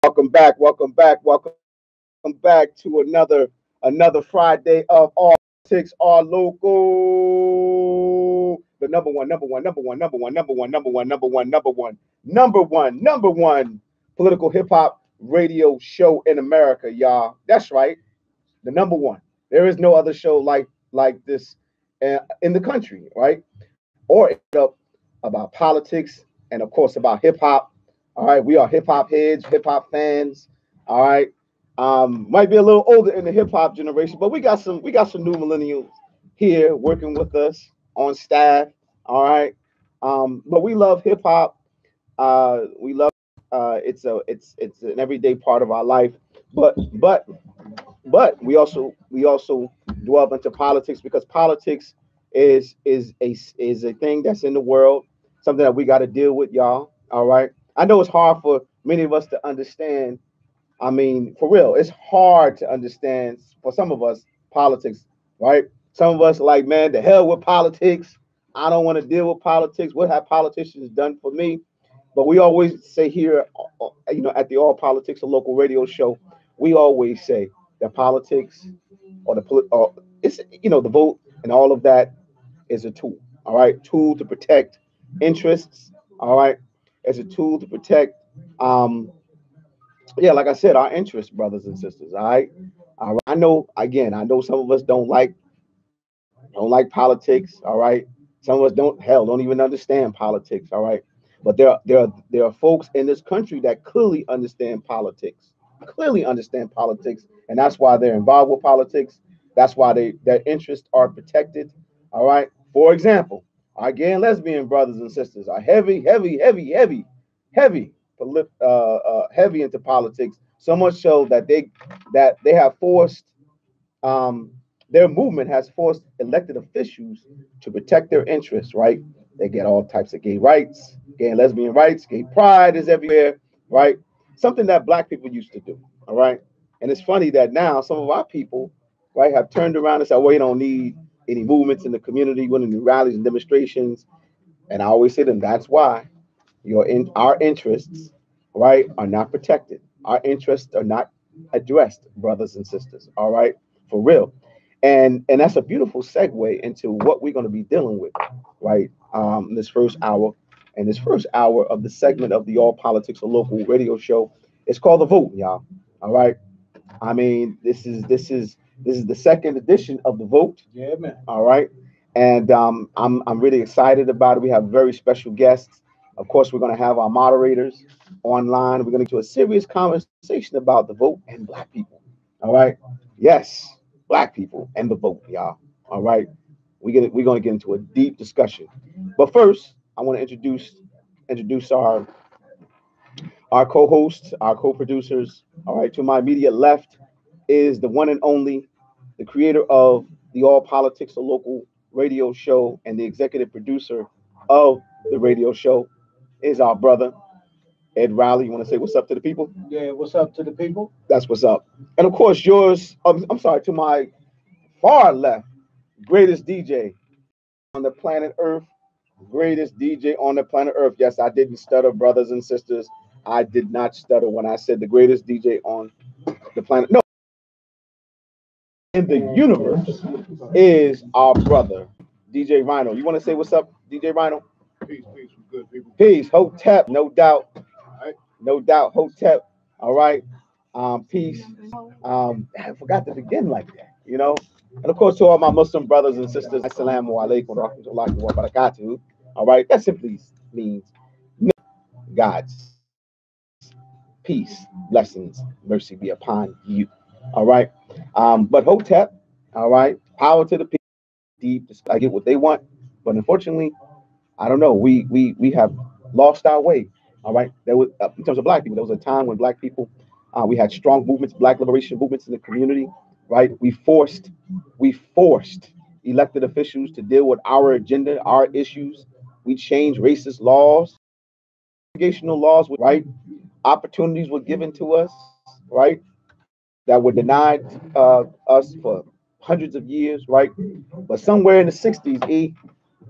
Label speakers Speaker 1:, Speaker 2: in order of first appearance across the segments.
Speaker 1: Welcome back, welcome back to another Friday of all politics are local. The number one political hip hop radio show in America, y'all. That's right, the number one. There is no other show like this in the country, right? Or up about politics and of course about hip hop. All right, we are hip hop heads, hip hop fans. All right, might be a little older in the hip hop generation, but we got some new millennials here working with us on staff. All right, but we love hip hop. We love it's an everyday part of our life. But we also delve into politics because politics is a thing that's in the world, something that we got to deal with, y'all. All right. I know it's hard for many of us to understand. I mean, for real, it's hard to understand for some of us politics, right? Some of us are like, man, the hell with politics. I don't want to deal with politics. What have politicians done for me? But we always say here, at the All Politics, a local radio show, we always say that politics or it's the vote and all of that is a tool. All right, tool to protect interests. All right, as a tool to protect, um, yeah, like I said, our interests, brothers and sisters. All right. I know some of us don't like politics. All right, some of us don't even understand politics. All right, but there are folks in this country that clearly understand politics, and that's why they're involved with politics. That's why their interests are protected. All right. For example, our gay and lesbian brothers and sisters are heavy into politics. So much so that they have forced um, their movement has forced elected officials to protect their interests, right? They get all types of gay rights, gay and lesbian rights, gay pride is everywhere, right? Something that black people used to do, all right? And it's funny that now some of our people, right, have turned around and said, well, you don't need any movements in the community, we don't need rallies and demonstrations. And I always say to them, that's why our interests, right, are not protected. Our interests are not addressed, brothers and sisters. All right, for real. And that's a beautiful segue into what we're going to be dealing with, right? This first hour, and this first hour of the segment of the All Politics or Local radio show, it's called the vote, y'all. All right. I mean, this is the second edition of the vote.
Speaker 2: Yeah, man.
Speaker 1: All right. And I'm really excited about it. We have very special guests. Of course, we're going to have our moderators online. We're going to get to a serious conversation about the vote and black people. All right. Yes, black people and the vote, y'all. All right. We're going to get into a deep discussion. But first, I want to introduce our co-hosts, our co-producers. All right. To my immediate left is the one and only, the creator of the All Politics, a local radio show, and the executive producer of the radio show is our brother, Ed Riley. You want to say what's up to the people?
Speaker 2: Yeah, what's up to the people?
Speaker 1: That's what's up. And of course, yours, I'm sorry, to my far left, greatest DJ on the planet Earth, greatest DJ on the planet Earth. Yes, I didn't stutter, brothers and sisters. I did not stutter when I said the greatest DJ on the planet. No, in the universe is our brother, DJ Rhino. You want to say what's up, DJ Rhino?
Speaker 2: Peace, peace, good people.
Speaker 1: Peace, Hotep, no doubt,
Speaker 2: All right.
Speaker 1: no doubt, Hotep. All right, peace. I forgot to begin like that. And of course, to all my Muslim brothers and sisters, Assalamu alaikum wa rahmatullahi wa barakatuh. All right, that simply means God's peace, blessings, mercy be upon you. All right, but Hotep, all right, power to the people, deep, I get what they want, but unfortunately, I don't know. We have lost our way. All right. There was in terms of black people, there was a time when black people we had strong movements, black liberation movements in the community. Right. We forced elected officials to deal with our agenda, our issues. We changed racist laws, segregational laws. Right. Opportunities were given to us. Right. That were denied us for hundreds of years. Right. But somewhere in the '60s,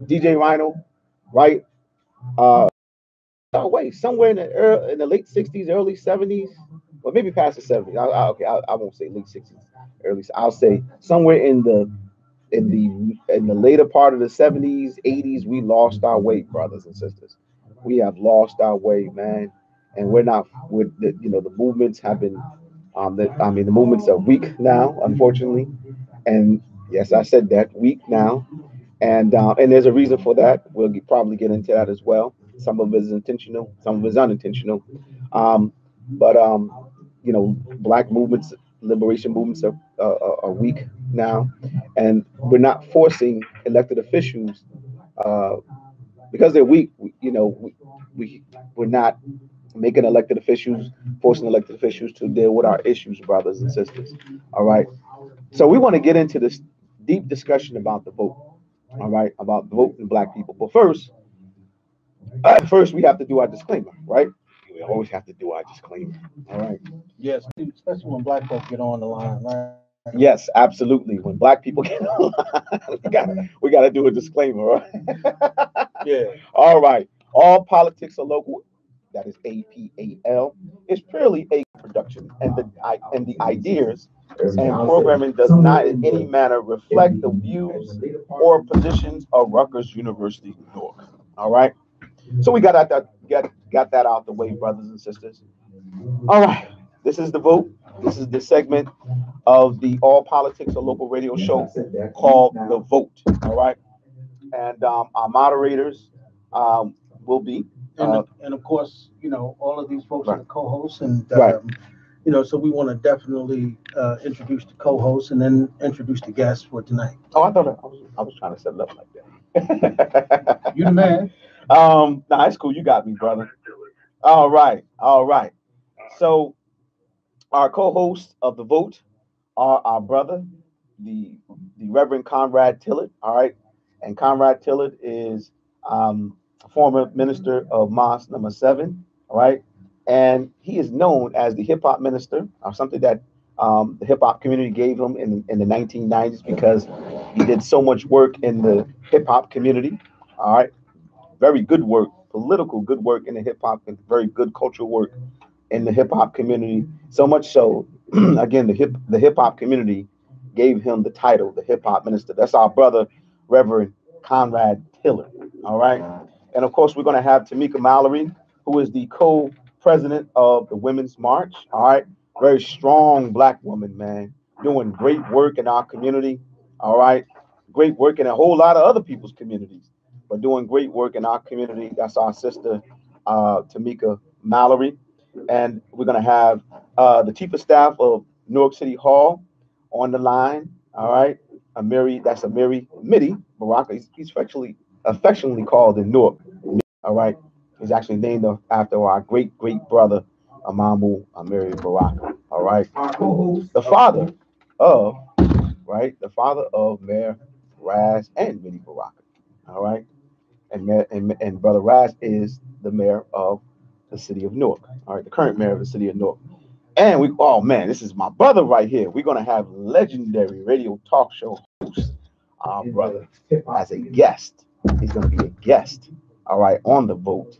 Speaker 1: DJ Rhino, right? Uh, our way somewhere in the late '60s, early '70s. well, maybe past the 70s. Okay, I won't say late 60s, early. I'll say somewhere in the later part of the 70s, 80s, we lost our way, brothers and sisters. We have lost our way, man, and we're not with the the movements have been the movements are weak now, unfortunately, and yes, I said that weak now, and there's a reason for that. We'll probably get into that as well. Some of it is intentional, some of it is unintentional. Um, but black movements, liberation movements are weak now, and we're not forcing elected officials uh, because they're weak. We we're not making elected officials, forcing elected officials to deal with our issues, brothers and sisters. All right. So we want to get into this deep discussion about the vote. All right, about voting black people. But first we have to do our disclaimer, right? We always have to do our disclaimer. All right.
Speaker 2: Yes, especially when black folks get on the line, right?
Speaker 1: Yes, absolutely. When black people get online, we gotta do a disclaimer, right?
Speaker 2: Yeah.
Speaker 1: All right. All politics are local. That is APAL. It's purely a production, and the ideas and programming does not in any manner reflect the views or positions of Rutgers University, New York. All right. So we got that out the way, brothers and sisters. All right. This is the vote. This is the segment of the All Politics, a local radio show called The Vote. All right. And our moderators will be.
Speaker 2: And of course, all of these folks are
Speaker 1: Right.
Speaker 2: the co-hosts, and
Speaker 1: Right.
Speaker 2: so we want to definitely introduce the co-hosts and then introduce the guests for tonight.
Speaker 1: Oh, I was trying to set it up like that.
Speaker 2: You the man.
Speaker 1: Nah, it's cool. You got me, brother. All right. All right. So our co-hosts of the vote are our brother, the the Reverend Conrad Tillard. All right, and Conrad Tillard is a former minister of Mosque Number Seven. All right, and he is known as the hip hop minister, or something that the hip hop community gave him in the 1990s because he did so much work in the hip hop community. All right, very good work, political good work in the hip hop, and very good cultural work in the hip hop community. So much so, again, the hip hop community gave him the title, the hip hop minister. That's our brother, Reverend Conrad Tillard. All right, and of course we're going to have Tamika Mallory, who is the co-president of the Women's March. All right, very strong black woman, man, doing great work in our community. All right, great work in a whole lot of other people's communities, but doing great work in our community. That's our sister, Tamika Mallory, and we're going to have the chief of staff of Newark City Hall on the line. All right, that's Amiri Midi Baraka. He's affectionately called in Newark. All right, he's actually named after our great great brother Amamu Amiri Baraka. All right, the father of the father of Mayor Raz and Midi Baraka. All right, and brother Raz is the mayor of the city of Newark. All right, the current mayor of the city of Newark. And oh man, this is my brother right here. We're gonna have legendary radio talk show host, our brother, as a guest. He's gonna be a guest. All right, on the vote,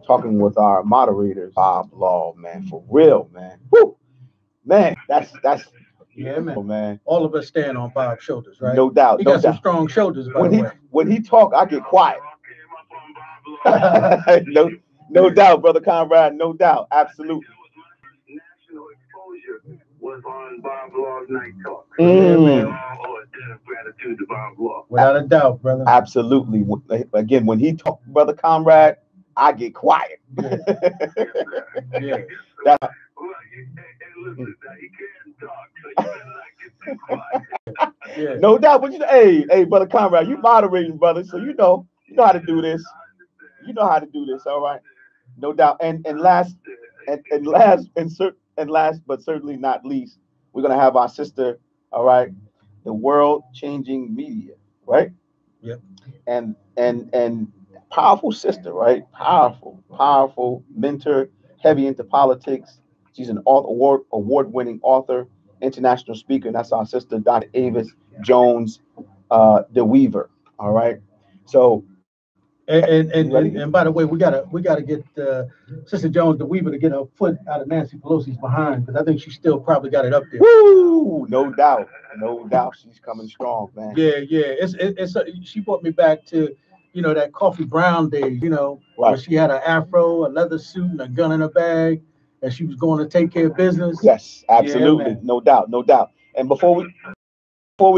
Speaker 1: talking with our moderators, Bob Law, man, for real, man. Woo, man, that's
Speaker 2: Yeah, man.
Speaker 1: oh, man.
Speaker 2: All of us stand on Bob's shoulders, right?
Speaker 1: No doubt,
Speaker 2: He
Speaker 1: no
Speaker 2: got some
Speaker 1: doubt.
Speaker 2: strong shoulders, by
Speaker 1: When
Speaker 2: the
Speaker 1: he
Speaker 2: way.
Speaker 1: when he talk, I get quiet. no, no doubt, brother Conrad. No doubt, absolutely.
Speaker 3: National exposure was on Bob Law's Night Talk.
Speaker 2: Yeah, man.
Speaker 3: Oh, a debt of gratitude to Bob Law.
Speaker 2: Without a doubt, brother.
Speaker 1: Absolutely. Again, when he talk, brother Conrad, I get quiet.
Speaker 2: Yeah.
Speaker 1: That-
Speaker 3: Well, listen, he can't talk, so you better not get too quiet.
Speaker 2: Yeah.
Speaker 1: no doubt. But hey, brother Conrad, you moderating, brother, so you know how to do this. You know how to do this. All right. No doubt. And last but certainly not least, we're gonna have our sister. All right, the world changing media. Right.
Speaker 2: Yep.
Speaker 1: And powerful sister, right? Powerful mentor, heavy into politics. She's an award winning author, international speaker, and that's our sister, Dr. Avis Jones, the Weaver. All right. So
Speaker 2: And by the way, we gotta get Sister Jones the Weaver to get her foot out of Nancy Pelosi's behind, because I think she still probably got it up there.
Speaker 1: Woo! No doubt, no doubt, she's coming strong, man.
Speaker 2: Yeah, yeah. She brought me back to, that Coffee Brown days, where
Speaker 1: Right.
Speaker 2: she had an afro, a leather suit, and a gun in her bag, and she was going to take care of business.
Speaker 1: Yes,
Speaker 2: Yeah,
Speaker 1: absolutely,
Speaker 2: man.
Speaker 1: no doubt, no doubt. And before we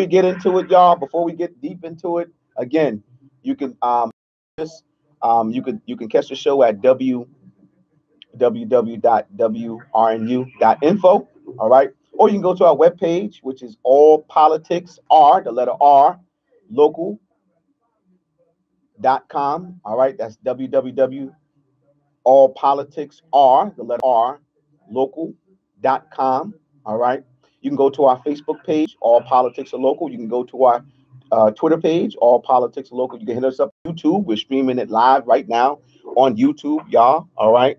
Speaker 1: get into it, y'all, before we get deep into it, again, you can this you can catch the show at www.wrnu.info. All right, or you can go to our webpage, which is all politics r, the letter R, local.com. All right, that's www.allpoliticsr, the letter R, local.com. All right. You can go to our Facebook page, All Politics Are Local. You can go to our Twitter page, All Politics Are Local. You can hit us up on YouTube. We're streaming it live right now on YouTube, y'all. All right.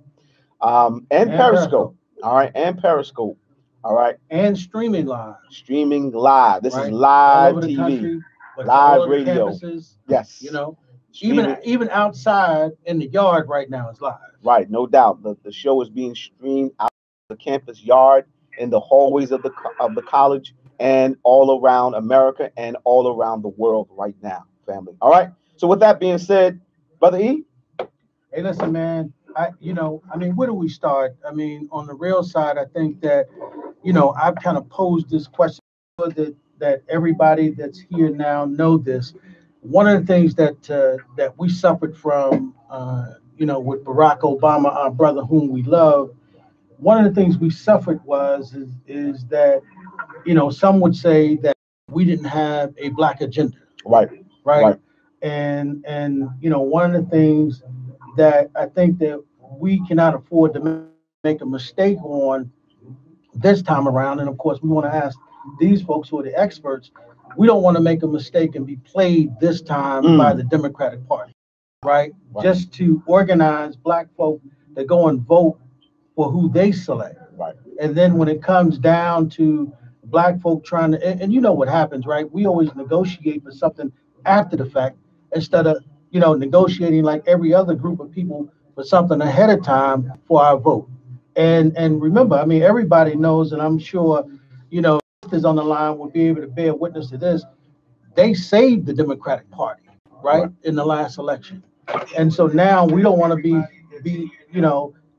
Speaker 1: And Periscope. All right. And Periscope. All right.
Speaker 2: And streaming live.
Speaker 1: Streaming live. This is
Speaker 2: Right? All
Speaker 1: live
Speaker 2: over the
Speaker 1: TV,
Speaker 2: country, but to
Speaker 1: live
Speaker 2: all of the
Speaker 1: radio.
Speaker 2: campuses,
Speaker 1: Yes.
Speaker 2: even
Speaker 1: Streaming.
Speaker 2: outside in the yard right now, it's live.
Speaker 1: Right, no doubt. The show is being streamed out the campus yard, in the hallways of the college, and all around America and all around the world right now, family. All right. So with that being said, Brother E.
Speaker 2: Hey, listen, man. Where do we start? I mean, on the real side, I think that, I've kind of posed this question so that everybody that's here now know this. One of the things that we suffered from, with Barack Obama, our brother whom we love, one of the things we suffered is that, some would say that we didn't have a black agenda,
Speaker 1: Right.
Speaker 2: right?
Speaker 1: Right.
Speaker 2: And one of the things that I think that we cannot afford to make a mistake on this time around, and of course we want to ask these folks who are the experts, we don't want to make a mistake and be played this time by the Democratic Party, right? Just to organize black folk to go and vote for who they select.
Speaker 1: Right.
Speaker 2: And then when it comes down to black folk trying to, and you know what happens, right? We always negotiate for something after the fact instead of, negotiating like every other group of people for something ahead of time for our vote. And remember, I mean, everybody knows, and I'm sure, is on the line will be able to bear witness to this. They saved the Democratic Party, right, in the last election. And so now we don't want to be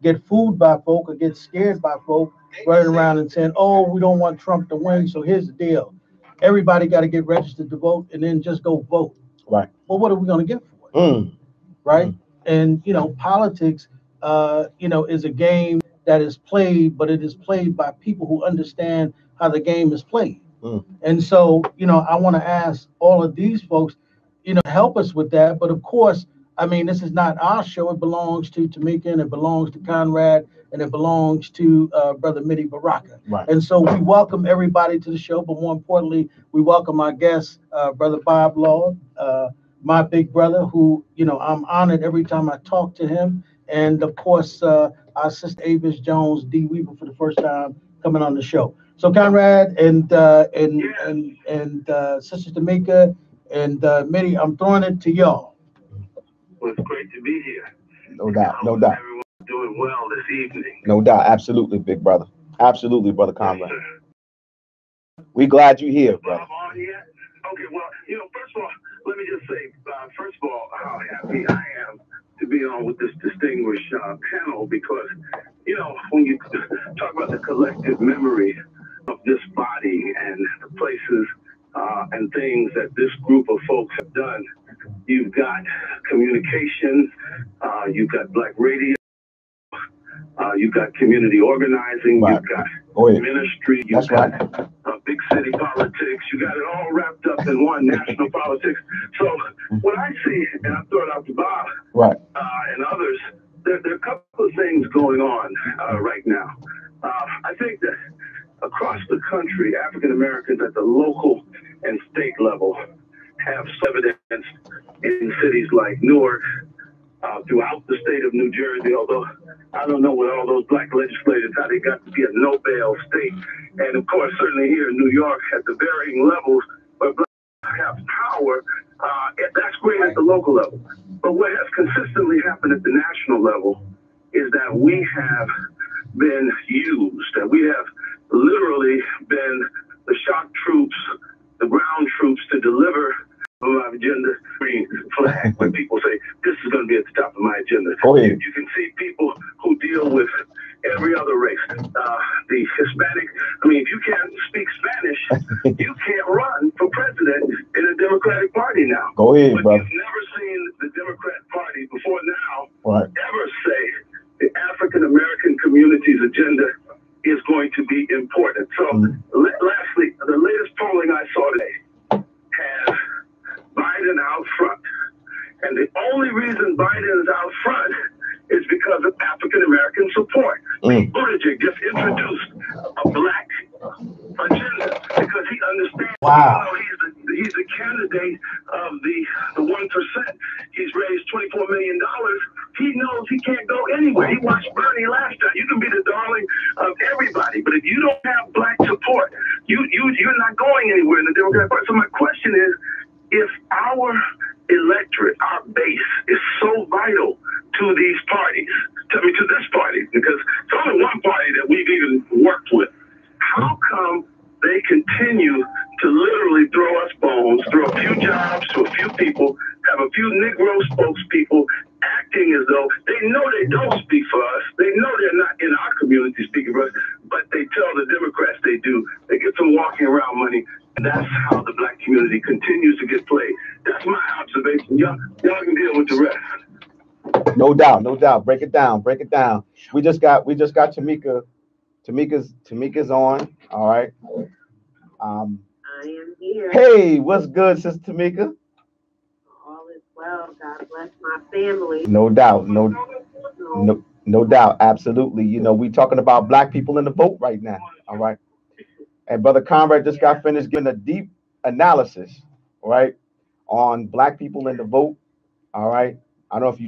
Speaker 2: get fooled by folk or get scared by folk running around and saying, oh, we don't want Trump to win, so here's the deal. Everybody got to get registered to vote and then just go vote.
Speaker 1: Right.
Speaker 2: Well, what are we going to get for it? Right? And, politics, is a game that is played, but it is played by people who understand how the game is played. And so, I want to ask all of these folks, help us with that. But of course, I mean, this is not our show. It belongs to Tamika, and it belongs to Conrad, and it belongs to Brother Midi Baraka.
Speaker 1: Right.
Speaker 2: And so we welcome everybody to the show, but more importantly, we welcome our guest, Brother Bob Law, my big brother, who, I'm honored every time I talk to him. And of course, our sister Avis Jones, D. Weaver, for the first time coming on the show. So Conrad and Sister Tamika and Midi, I'm throwing it to y'all.
Speaker 3: Well, it's great to be here.
Speaker 1: No doubt. No doubt.
Speaker 3: Everyone's doing well this evening.
Speaker 1: No doubt. Absolutely, big brother. Absolutely, Brother Conrad.
Speaker 3: Yes,
Speaker 1: We glad you're here, brother.
Speaker 3: Bob on here? Okay, well, first of all, let me just say, first of all, how happy I am to be on with this distinguished panel because, when you talk about the collective memory of this body and the places and things that this group of folks have done, you've got communication, you've got black radio, you've got community organizing,
Speaker 1: Right.
Speaker 3: you've got
Speaker 1: Yeah.
Speaker 3: ministry, you've got big city politics, you got it all wrapped up in one, national politics. So what I see, and I throw it out to Bob and others, there are a couple of things going on right now. I think that across the country, African Americans at the local and state level have evidence in cities like Newark, throughout the state of New Jersey, although I don't know what all those black legislators, how they got to be a no-bail state. And of course, certainly here in New York, at the varying levels where black have power, that's great at the local level. But what has consistently happened at the national level is that we have been used, that we have literally been the shock troops, the ground troops to deliver my agenda green flag when people say this is going to be at the top of my agenda.
Speaker 1: Go ahead.
Speaker 3: You can see people who deal with every other race, the Hispanic. I mean, if you can't speak Spanish, you can't run for president in a Democratic Party now.
Speaker 1: Go ahead,
Speaker 3: but
Speaker 1: brother.
Speaker 3: You've never seen the Democrat Party before now
Speaker 1: right.
Speaker 3: ever say the African American community's agenda is going to be important. So, lastly, the latest polling I saw today has Biden out front. And the only reason Biden is out front is because of African American support. Buttigieg just introduced a black agenda because he understands.
Speaker 1: Wow.
Speaker 3: He's a candidate of the 1%. He's raised $24 million. He knows he can't go anywhere. He watched Bernie last time. You can be the darling of everybody, but if you don't have black support, you're not going anywhere in the Democratic Party. So my question is, if our electorate, our base, is so vital to these parties, to this party, because it's only one party that we've even worked with, how come they continue to literally throw us bones, throw a few jobs to a few people, have a few Negro spokespeople acting as though they know they don't speak for us, they know they're not in our community speaking for us, but they tell the Democrats they do. They get some walking around money, and that's how the black community continues to get played. That's my observation. Y'all can deal with the rest.
Speaker 1: No doubt, no doubt. Break it down, break it down. We just got Tamika. Tamika's on. All right.
Speaker 4: I am here.
Speaker 1: Hey, what's good, Sister Tamika?
Speaker 4: All is well. God bless my family.
Speaker 1: No doubt, no doubt, absolutely. You know, we talking about black people in the vote right now. All right. And Brother Conrad just got finished giving a deep analysis, right, on black people in the vote. All right. I don't know if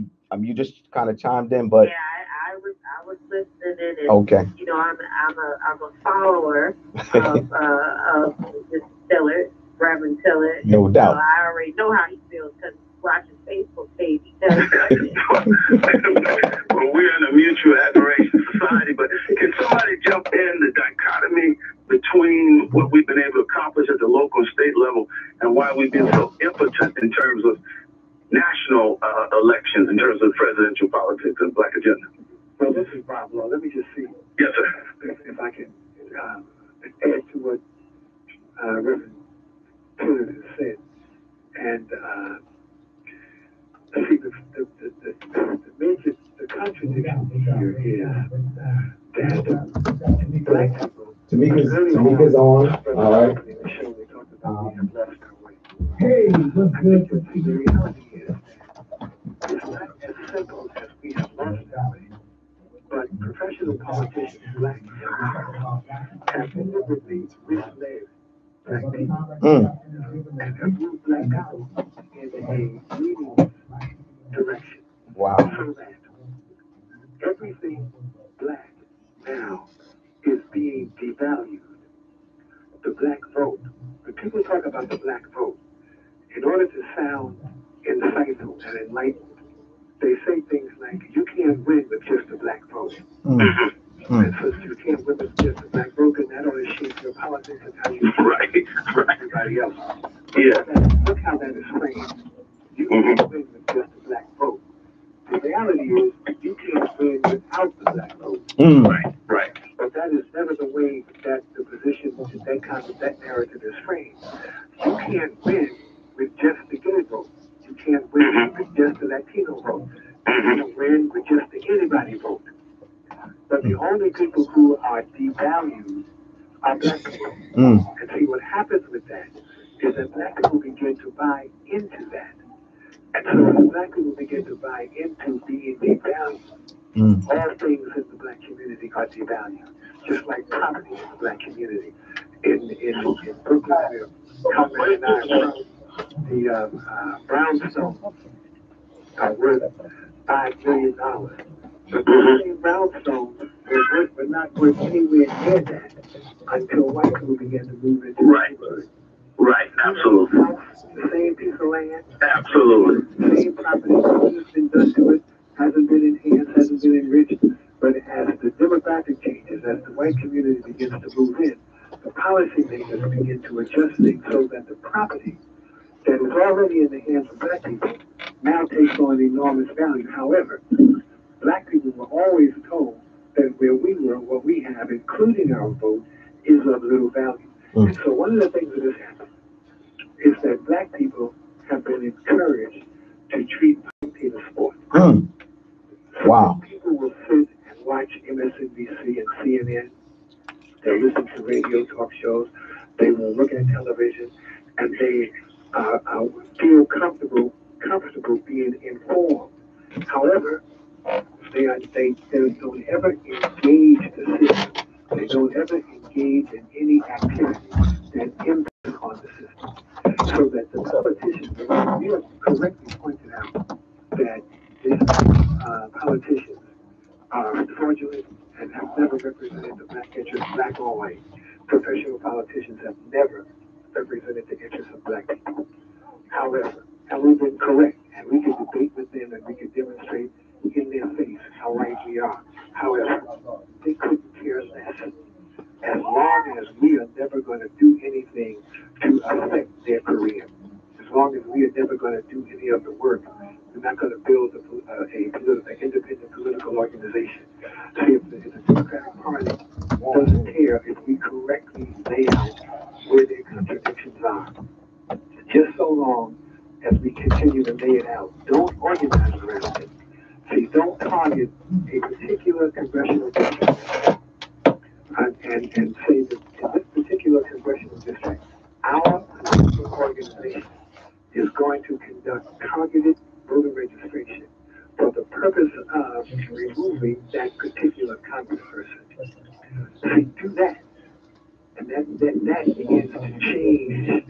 Speaker 1: you just kind of chimed in, but
Speaker 4: yeah, I was listening, and
Speaker 1: okay.
Speaker 4: You know, I'm a follower of Mr. Tillard, Reverend Tillard.
Speaker 1: No doubt.
Speaker 4: So I already know how he feels because he's watching Facebook page. He does.
Speaker 3: Well, we're in a mutual admiration society, but can somebody jump in the dichotomy between what we've been able to accomplish at the local and state level and why we've been so impotent in terms of national elections, in terms of presidential politics and black agenda?
Speaker 5: Well, this is Bob Law. Let me just see.
Speaker 3: Yes, sir.
Speaker 5: If I can add to what Reverend Tillard has said. And see, the contradiction here is that black people.
Speaker 1: Tamika's on. All right.
Speaker 5: In the show, they talked about we have lost our way.
Speaker 2: Hey, what's good?
Speaker 5: The reality is it's not as simple as we have lost our way. But professional politicians, black have deliberately misled black people and have moved black people in a leading direction.
Speaker 1: Wow.
Speaker 5: So that everything black now is being devalued. The black vote. When people talk about the black vote, in order to sound insightful and enlightened, they say things like, you can't win with just a black vote. And so you can't win with just a black vote, and that only shapes your politics and how you
Speaker 3: right.
Speaker 5: everybody else.
Speaker 3: Yeah.
Speaker 5: Look how that is framed. You can't win with just a black vote. The reality is, you can't win without the black vote.
Speaker 3: Right.
Speaker 5: But that is never the way that the position, that narrative is framed. You can't win with just the gay vote. You can't win with just the Latino vote. You can't win with just the anybody vote. But the only people who are devalued are black people. And see, what happens with that is that black people begin to buy into that. And so as black people begin to buy into being devalued, all things in the black community are devalued. Just like property in the black community. In Brooklyn, where Conrad and I are from, the brownstones are worth $5 million. But the same brownstones were not worth anywhere near that until white people began to move into the neighborhood.
Speaker 3: Right, absolutely.
Speaker 5: the same piece of land,
Speaker 3: Absolutely.
Speaker 5: the same property, nothing has been done to it, hasn't been enhanced, hasn't been enriched. But as the demographic changes, as the white community begins to move in, the policymakers begin to adjust things so that the property that is already in the hands of black people now takes on enormous value. However, black people were always told that where we were, what we have, including our vote, is of little value. And so one of the things that has happened is that black people have been encouraged to treat politics as sport.
Speaker 1: Wow.
Speaker 5: People will sit and watch MSNBC and CNN. They'll listen to radio talk shows. They will look at television, and they feel comfortable being informed. However, they don't ever engage the system. They don't ever engage in any activity that impacts on the system. So that the politicians, you have correctly pointed out that these politicians are fraudulent and have never represented the black interest, black or white. Professional politicians have never represented the interests of black people. However, and we've been correct, and we can debate with them and we can demonstrate in their face how right we are. However, they couldn't care less. As long as we are never going to do anything to affect their career, as long as we are never going to do any of the work, we're not going to build an independent political organization. See, if the Democratic Party doesn't care if we correctly lay out where their contradictions are, just so long as we continue to lay it out, don't organize around it. See, don't target a particular congressional district and say that in this particular congressional district, our political organization is going to conduct targeted voter registration for the purpose of removing that particular congressperson. See, do that. And that begins to change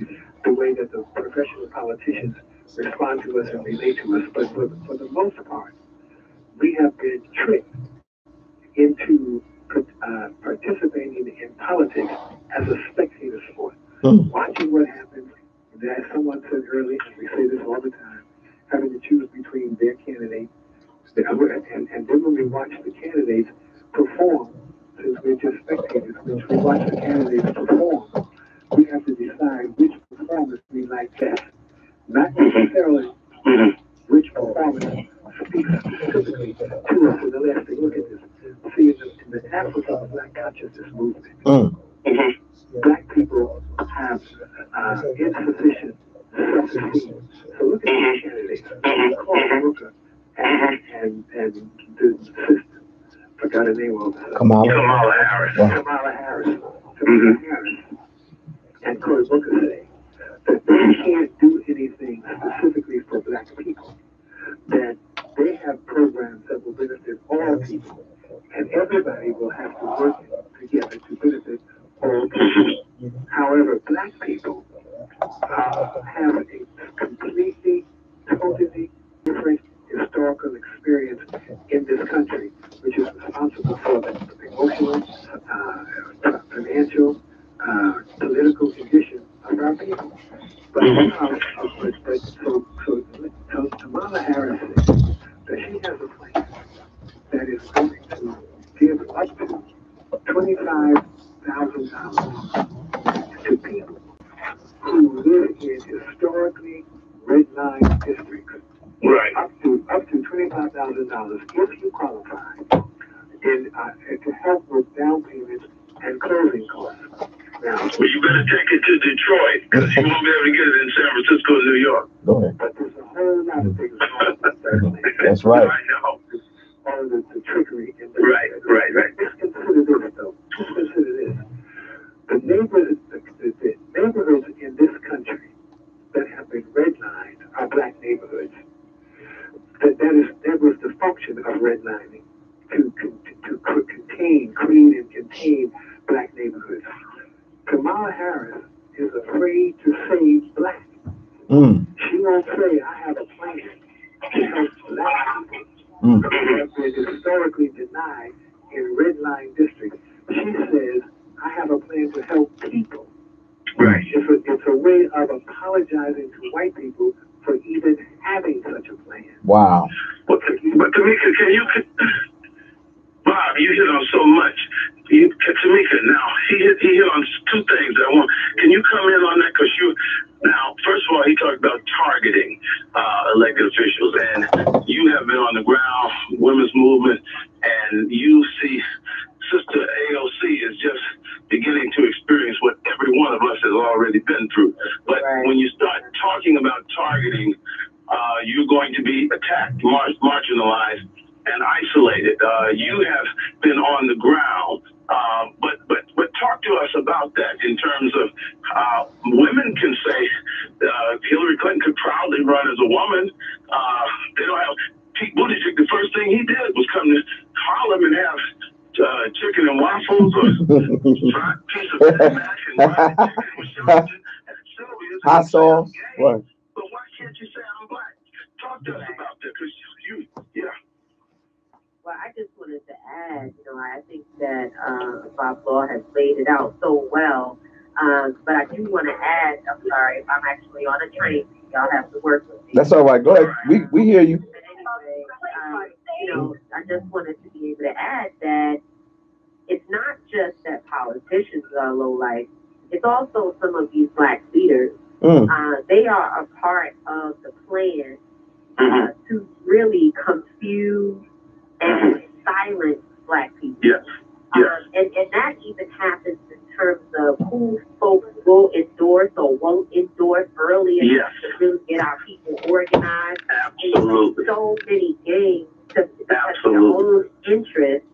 Speaker 5: the way that the professional politicians respond to us and relate to us. But for the most part, we have been tricked into participating in politics as a spectator sport, watching what happens. As someone said earlier, and we say this all the time, having to choose between their candidate, and then when we watch the candidates perform, since we're just spectators, when we watch the candidates perform, we have to decide which performance we like best, not necessarily which performance speaks specifically to us. So the last thing, look at this. See, in the Africa Black Consciousness Movement, black people have insufficient self-esteem. So look at these candidates, Cory Booker and the sister, forgot her name of
Speaker 3: Kamala Harris.
Speaker 5: Kamala Harris. And Cory Booker say that they can't do anything specifically for black people, that they have programs that will benefit all people, and everybody will have to work together to benefit all people. However, black people have a completely, totally different historical experience in this country, which is responsible for the emotional, financial, political condition of our people. But so Kamala Harris says that she has a plan that is going to give up to $25,000 to people who live in historically red-line districts.
Speaker 3: Right.
Speaker 5: Up to $25,000 if you qualify to help with down payments and closing costs. Now,
Speaker 3: Well, you better take it to Detroit, because you won't be able to get it in San Francisco or New York.
Speaker 1: Go ahead.
Speaker 5: but there's a whole lot of things wrong with that.
Speaker 1: That's right.
Speaker 3: I know.
Speaker 5: All of the trickery in this.
Speaker 3: Right.
Speaker 5: Just consider this, though. Just consider this. The neighborhoods in this country that have been redlined are black neighborhoods. That was the function of redlining, to create and contain black neighborhoods. Kamala Harris is afraid to say black. She won't say, I have a plan to help black people who have been historically denied in redline districts. She says, I have a plan to help people.
Speaker 3: Right.
Speaker 5: It's a way of apologizing to white people for even having such a plan.
Speaker 1: Wow.
Speaker 3: But Tamika, Bob, you hit on so much. Tamika, now, he hit on two things that I want. Can you come in on that? Because now, first of all, he talked about targeting elected officials, and you have been on the ground, women's movement, and you see Sister AOC is just beginning to experience what every one of us has already been through. But when you start talking about targeting, you're going to be attacked, marginalized, and isolated. You have been on the ground, but talk to us about that in terms of women can say Hillary Clinton could proudly run as a woman. They don't have Pete Buttigieg. The first thing he did was come to Harlem and have chicken and waffles or fried piece of Big Mac and fried chicken with Shellington and Sylvia's.
Speaker 1: Hot sauce. What?
Speaker 3: But why can't you say I'm black? Talk to us about that, because yeah.
Speaker 4: Well, I just wanted to add, I think that Bob Law has laid it out so well. But I do want to add, I'm sorry, if I'm actually on a train, y'all have to work with me.
Speaker 1: That's all right. Go ahead. We hear you.
Speaker 4: But anyway, I just wanted to be able to add that it's not just that politicians are low life. It's also some of these black leaders. They are a part of the plan to really confuse and silence black people.
Speaker 3: Yes.
Speaker 4: And that even happens in terms of who folks will endorse or won't endorse early enough to really get our people organized.
Speaker 3: Absolutely.
Speaker 4: And so many games to their own interest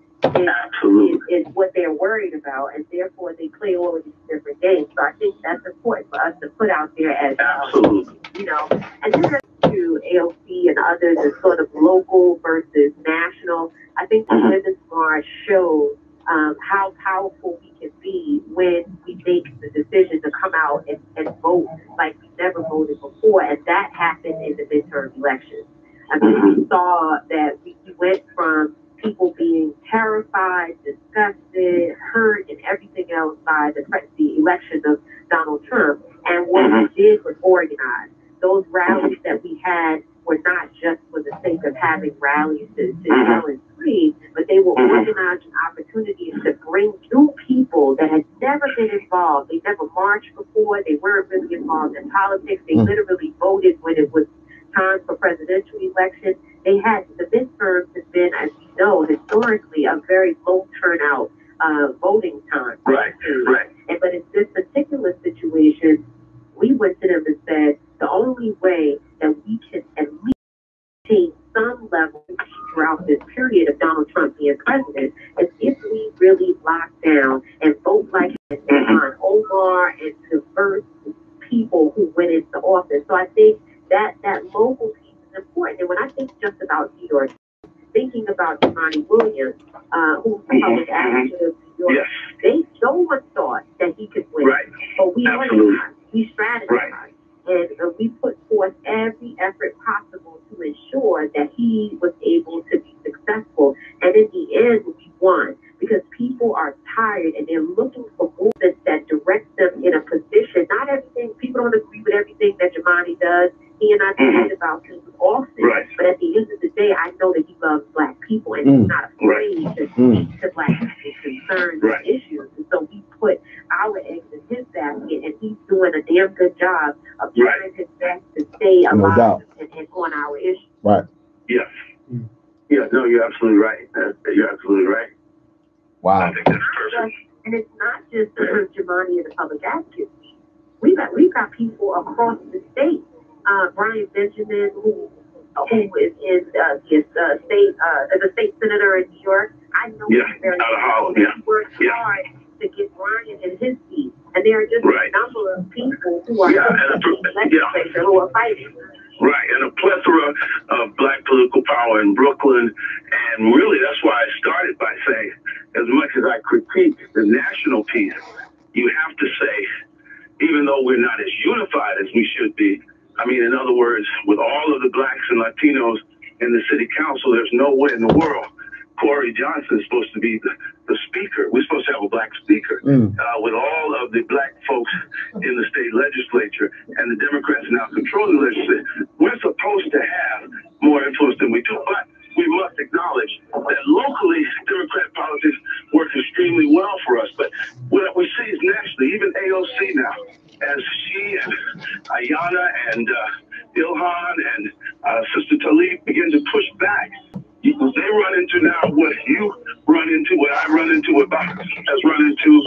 Speaker 4: is what they're worried about, and therefore they play all of these different games. So I think that's important for us to put out there as and then to AOC and others is sort of local versus national. I think the Women's March shows how powerful we can be when we make the decision to come out and vote like we never voted before, and that happened in the midterm elections. I mean, we saw that we went from people being terrified, disgusted, hurt, and everything else by the election of Donald Trump, and what we did was organize. Those rallies that we had were not just for the sake of having rallies to yell and scream, but they were organizing opportunities to bring new people that had never been involved. They never marched before. They weren't really involved in politics. They literally voted when it was time for presidential election. They had the midterms has been, as you know, historically a very low turnout voting time.
Speaker 3: Right.
Speaker 4: But in this particular situation, we went to them and said the only way that we can at least maintain some level throughout this period of Donald Trump being president is if we really lock down and vote like on Omar and diverse people who went into office. So I think that local piece is important. And when I think just about New York, thinking about Jumaane Williams, who's the public advocate of New York, no one thought that he could win. But we organized, we strategized, and we put forth every effort possible to ensure that he was able to be successful. And in the end, we won because people are tired and they're looking for movements that direct them in a position. Not everything, people don't agree with everything that Jumaane does. He and I debate about things often, but at the end of the day, I know that he loves black people and he's not afraid to speak to black people's concerns and issues. And so we put our eggs in his basket, and he's doing a damn good job of trying his best to stay alive and on our issues.
Speaker 3: Yes. Yeah, no, you're absolutely right. You're absolutely right.
Speaker 1: Wow.
Speaker 3: I think that's perfect.
Speaker 4: And it's not just Jumaane and the public advocates. We've got people across the state. Brian Benjamin, who is in the state senator in New York. I know he's very well. He works hard to get Brian in his seat, and there are just a number of people who are in the legislature who are fighting.
Speaker 3: Right, and a plethora of black political power in Brooklyn, and really that's why I started by saying, as much as I critique the national piece, you have to say, even though we're not as unified as we should be, I mean, in other words, with all of the blacks and Latinos in the city council, there's no way in the world Corey Johnson is supposed to be the speaker. We're supposed to have a black speaker with all of the black folks in the state legislature, and the Democrats now control the legislature. We're supposed to have more influence than we do, but we must acknowledge that locally, Democrat politics work extremely well for us. But what we see is nationally, even AOC now, as she and Ayanna and Ilhan and Sister Tlaib begin to push back, they run into now what you run into, what I run into, what Bob has run into,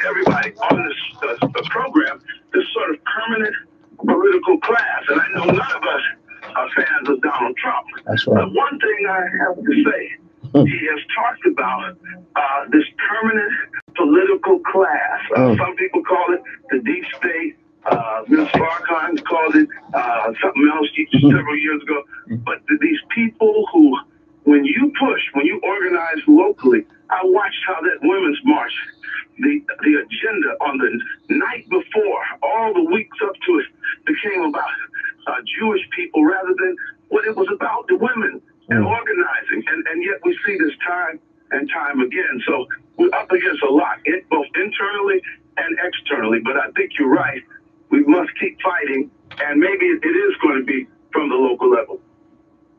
Speaker 3: everybody on this program, this sort of permanent political class. And I know none of us are fans of Donald Trump.
Speaker 1: That's right.
Speaker 3: But one thing I have to say, he has talked about this permanent political class. Some people call it the deep state. Ms. Farrakhan called it something else several years ago. But these people who, when you push, when you organize locally, I watched how that women's march, the agenda on the night before, all the weeks up to it, became about Jewish people rather than what it was about, the women and organizing. And yet we see this time and time again. So we're up against a lot, both internally and externally. But I think you're right. We must keep fighting, and maybe it is going to be from the local level.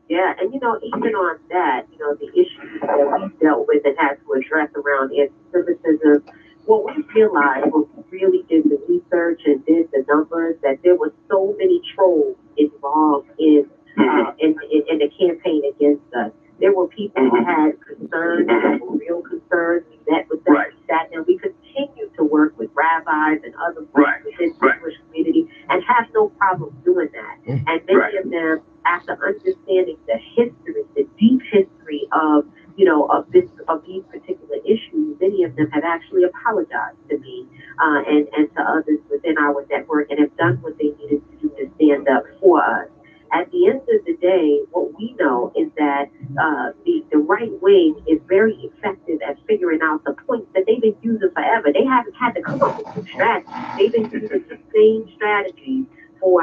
Speaker 4: Yeah, and even on that, the issues that we dealt with and had to address around anti-Semitism, what we realized when we really did the research and did the numbers, that there were so many trolls involved in the campaign against us. There were people who had concerns, that were real concerns. We met with them, we sat down. We continue to work with rabbis and other people within the Jewish community and have no problem doing that. And many of them, after understanding the history, the deep history of these particular issues, many of them have actually apologized to me and to others within our network and have done what they needed to do to stand up for us. At the end of the day, what we know is that the right wing is very effective at figuring out the points that they've been using forever. They haven't had to come up with new strategies. They've been using the same strategies for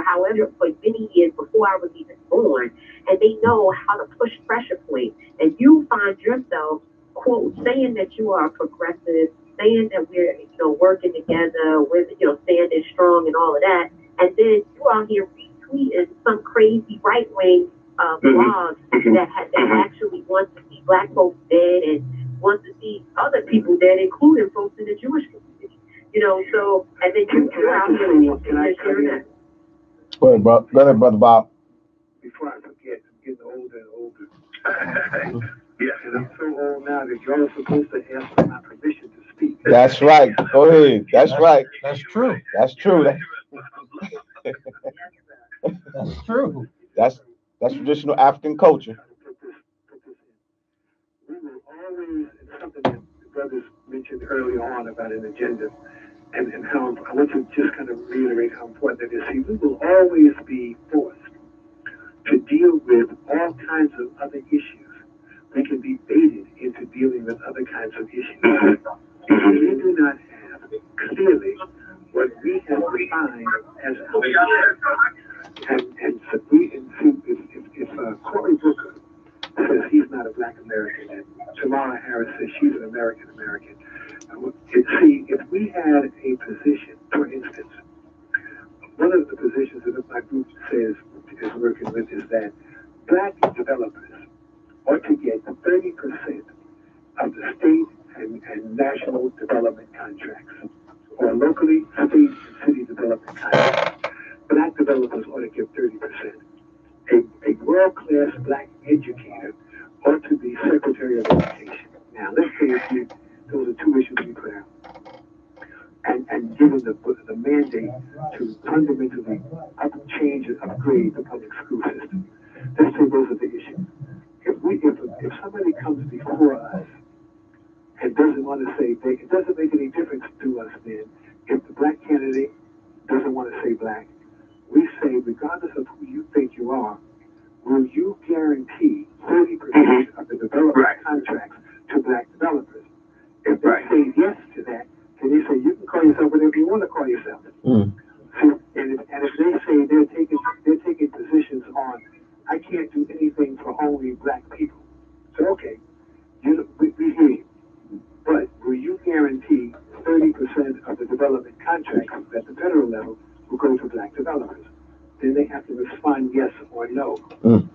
Speaker 4: many years before I was even born. And they know how to push pressure points. And you find yourself, quote, saying that you are progressive, saying that we're, working together, we're, standing strong and all of that. And then you out here retweeting some crazy right-wing blog that actually wants to see black folks dead and wants to see other people dead, including folks in the Jewish community. So, and then you're out here sharing that.
Speaker 1: Go ahead, bro. Go ahead, Brother Bob.
Speaker 5: Before I forget, I'm getting older and older. And I'm so old now that y'all are supposed to ask for my permission to speak.
Speaker 1: That's right. Go ahead. That's right.
Speaker 2: That's true.
Speaker 1: That's true.
Speaker 2: That's true.
Speaker 1: That's traditional African culture.
Speaker 5: We will always, it's something that the brothers mentioned early on about an agenda, and how I want to just kind of reiterate how important it is. See, we will always be forced to deal with all kinds of other issues. We can be baited into dealing with other kinds of issues. If we do not have clearly what we have defined as our issue, and if Cory Booker says he's not a black American, and Tamara Harris says she's an American, see, if we had a position, for instance, one of the positions that my group is working with is that black developers ought to get 30% of the state and national development contracts, or locally, state and city development contracts. Black developers ought to give 30%. A world-class black educator ought to be Secretary of Education. Now, let's say those are two issues we put out. And given the mandate to fundamentally change and upgrade the public school system. Let's say those are the issues. If somebody comes before us and doesn't want to say, it doesn't make any difference to us then if the black candidate doesn't want to say black. We say, regardless of who you think you are, will you guarantee 30% of the development contracts to black developers? If they say yes to that, then they say you can call yourself whatever you want to call yourself. So, and if they say they're taking positions on, I can't do anything for only black people. So okay, 50% of the development contracts at the federal level will go to black developers. Then they have to respond yes or no.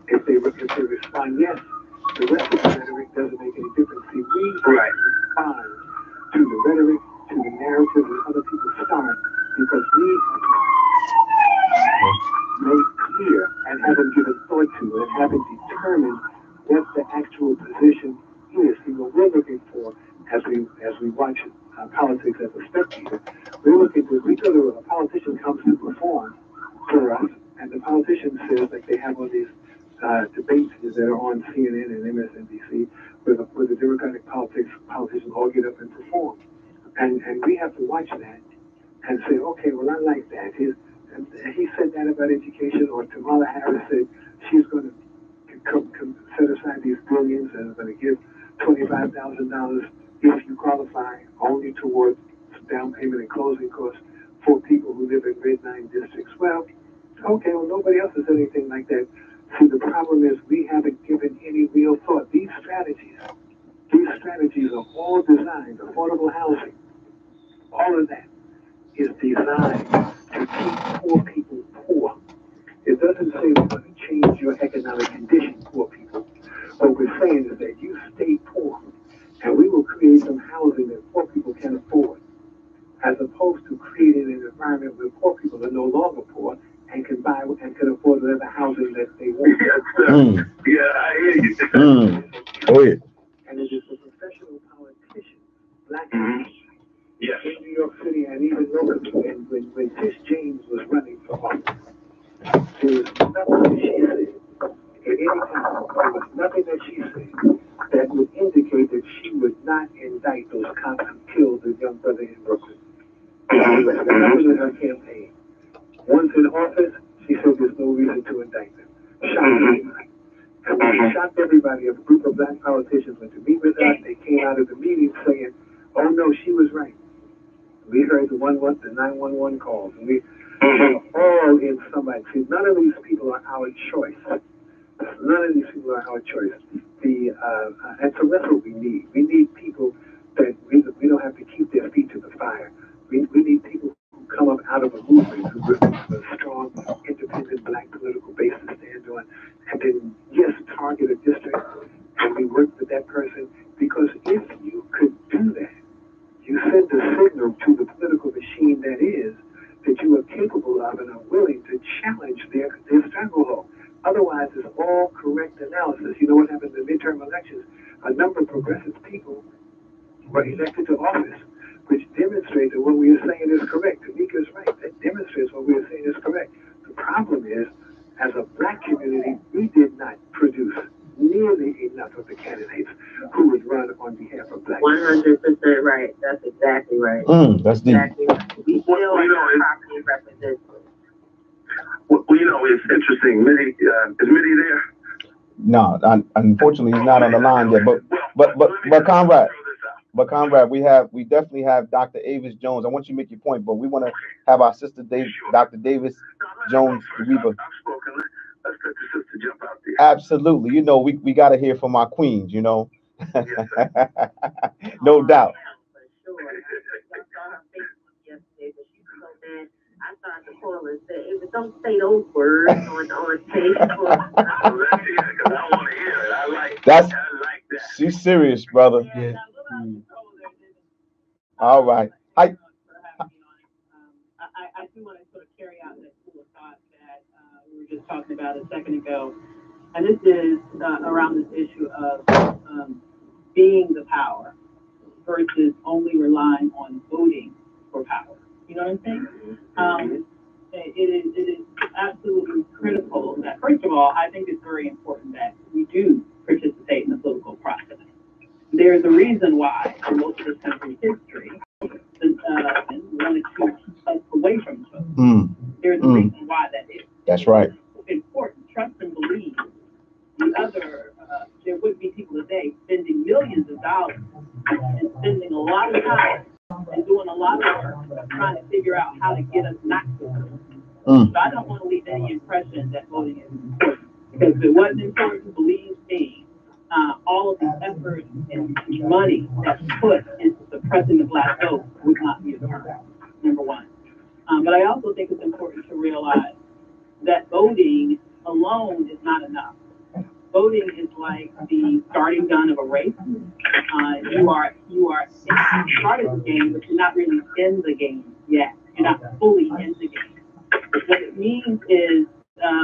Speaker 5: If they respond yes, the rest of the rhetoric doesn't make any difference. See, we respond to the rhetoric, to the narrative that other people start, because we have not made clear and haven't given thought to and haven't determined what the actual position is. See, what we're looking for as we watch politics as a spectator, we're looking for, we go to a politician comes to perform for us, and the politician says, like they have on these debates that are on CNN and MSNBC, where the Democratic politicians all get up and perform. And we have to watch that and say, okay, well, I like that. He said that about education, or Kamala Harris said she's going to set aside these billions and are going to give $25,000 if you qualify only towards down payment and closing costs for people who live in red 9 districts. Well, okay, well, nobody else has said anything like that. See, the problem is we haven't given any real thought. These strategies are all designed, affordable housing, all of that is designed to keep poor people poor. It doesn't say we're going to change your economic condition, poor people. What we're saying is that you stay poor, and we will create some housing that poor people can afford, as opposed to creating an environment where poor people are no longer poor and can buy and can afford whatever housing that they want.
Speaker 3: Yeah, I hear you.
Speaker 1: Oh, yeah.
Speaker 5: And it is a professional politician, black
Speaker 3: Yes.
Speaker 5: in New York City, and even locally, and when Tish James was running for office, there was nothing that she said at any time. There was nothing that she said that would indicate that she would not indict those cops who killed the young brother in Brooklyn. That was in her campaign. Once in office, she said there's no reason to indict them. Shocked everybody. And when she shocked everybody, a group of black politicians went to meet with her. They came out of the meeting saying, oh no, she was right. We heard the 911 calls. And we were all in somebody. See, none of these people are our choice. None of these people are our choice. And so that's what we need. We need people that we don't have to keep their feet to the fire. We need people who come up out of a movement, who have a strong, independent black political base to stand on, and then, yes, target a district, and we work with that person. Because if you could do that, you send a signal to the political machine that is, that you are capable of and are willing to challenge their stranglehold. Otherwise, it's all correct analysis. You know what happened in the midterm elections? A number of progressive people were elected to office, which demonstrates that what we are saying is correct. Tamika is right. That demonstrates what we are saying is correct. The problem is, as a black community, we did not produce nearly enough of the candidates who would run on behalf of black
Speaker 4: 100% right. That's exactly right.
Speaker 1: That's deep.
Speaker 4: Exactly right. We still are not properly represented.
Speaker 3: Well, you know, it's interesting. Is Mitty there?
Speaker 1: No, unfortunately, he's not on the line yet. But Conrad, we definitely have Dr. Avis Jones. I want you to make your point, but we want to have our sister Dr. Davis Jones, the Reaper.
Speaker 3: Let's let the sister jump out there.
Speaker 1: Absolutely. You know, we got to hear from our queens, you know.
Speaker 3: Yes, sir.
Speaker 1: No doubt.
Speaker 4: For sure. I saw her Facebook yesterday, but she was so mad. I started to call and say, Ava, don't say those words on Facebook.
Speaker 3: Because I want to hear it. I like
Speaker 1: that.
Speaker 3: She's
Speaker 1: serious, brother.
Speaker 2: Yeah.
Speaker 1: All right.
Speaker 6: I do want to sort of carry out that school of thought that we were just talking about a second ago. And this is around this issue of being the power versus only relying on voting for power. You know what I'm saying? It is absolutely critical that, first of all, I think it's very important that we do participate in the political process. There's a reason why, in most of this country's history, wanted to keep us away from voting. There's a reason why that is.
Speaker 1: That's right.
Speaker 6: It's important. Trust and believe. The other, there would be people today spending millions of dollars and spending a lot of time and doing a lot of work trying to figure out how to get us not to vote. So I don't want to leave any impression that voting is important. Because if it wasn't important, believe me, all of the effort and money that's put into suppressing the Black vote would not be occurring, number one. But I also think it's important to realize that voting alone is not enough. Voting is like the starting gun of a race. You started the game, but you're not really in the game yet. You're not fully in the game. What it means is,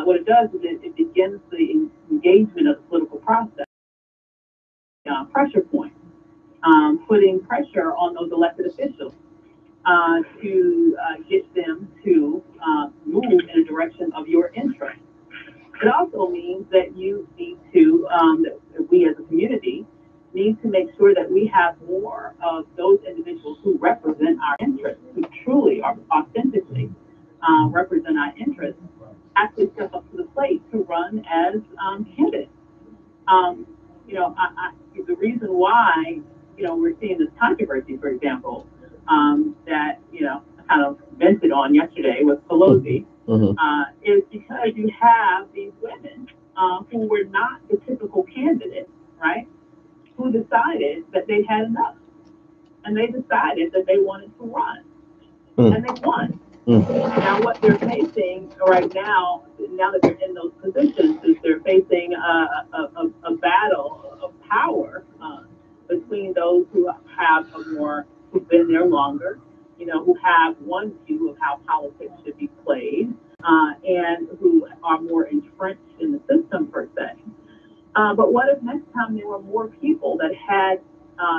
Speaker 6: what it does is it begins the engagement of the political process. Pressure point, putting pressure on those elected officials to get them to move in a direction of your interest. It also means that you need to, that we as a community need to make sure that we have more of those individuals who represent our interests, who truly are authentically represent our interests, actually step up to the plate to run as candidates. The reason why, we're seeing this controversy, for example, that, I kind of vented on yesterday with Pelosi, is because you have these women who were not the typical candidates, right? Who decided that they had enough. And they decided that they wanted to run. And they won. Now, what they're facing right now that they're in those positions, is they're facing a battle of power between those who have who've been there longer, who have one view of how politics should be played, and who are more entrenched in the system per se. But what if next time there were more people that had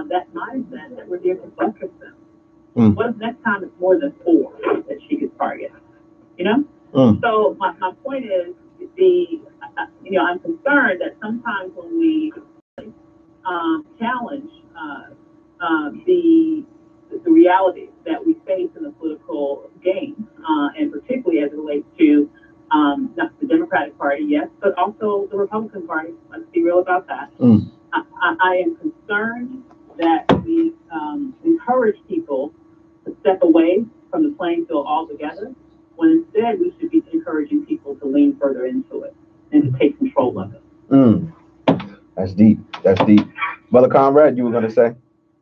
Speaker 6: that mindset that were there to buttress them? What if next time it's more than 4 that she could target? So my point is, I'm concerned that sometimes when we challenge the reality that we face in the political game, and particularly as it relates to not the Democratic Party, yes, but also the Republican Party. Let's be real about that. I am concerned that we encourage people to step away from the playing field altogether, when instead we should be encouraging people to lean further into it and to take control of it.
Speaker 1: That's deep. That's deep. Brother Conrad, you were going to say?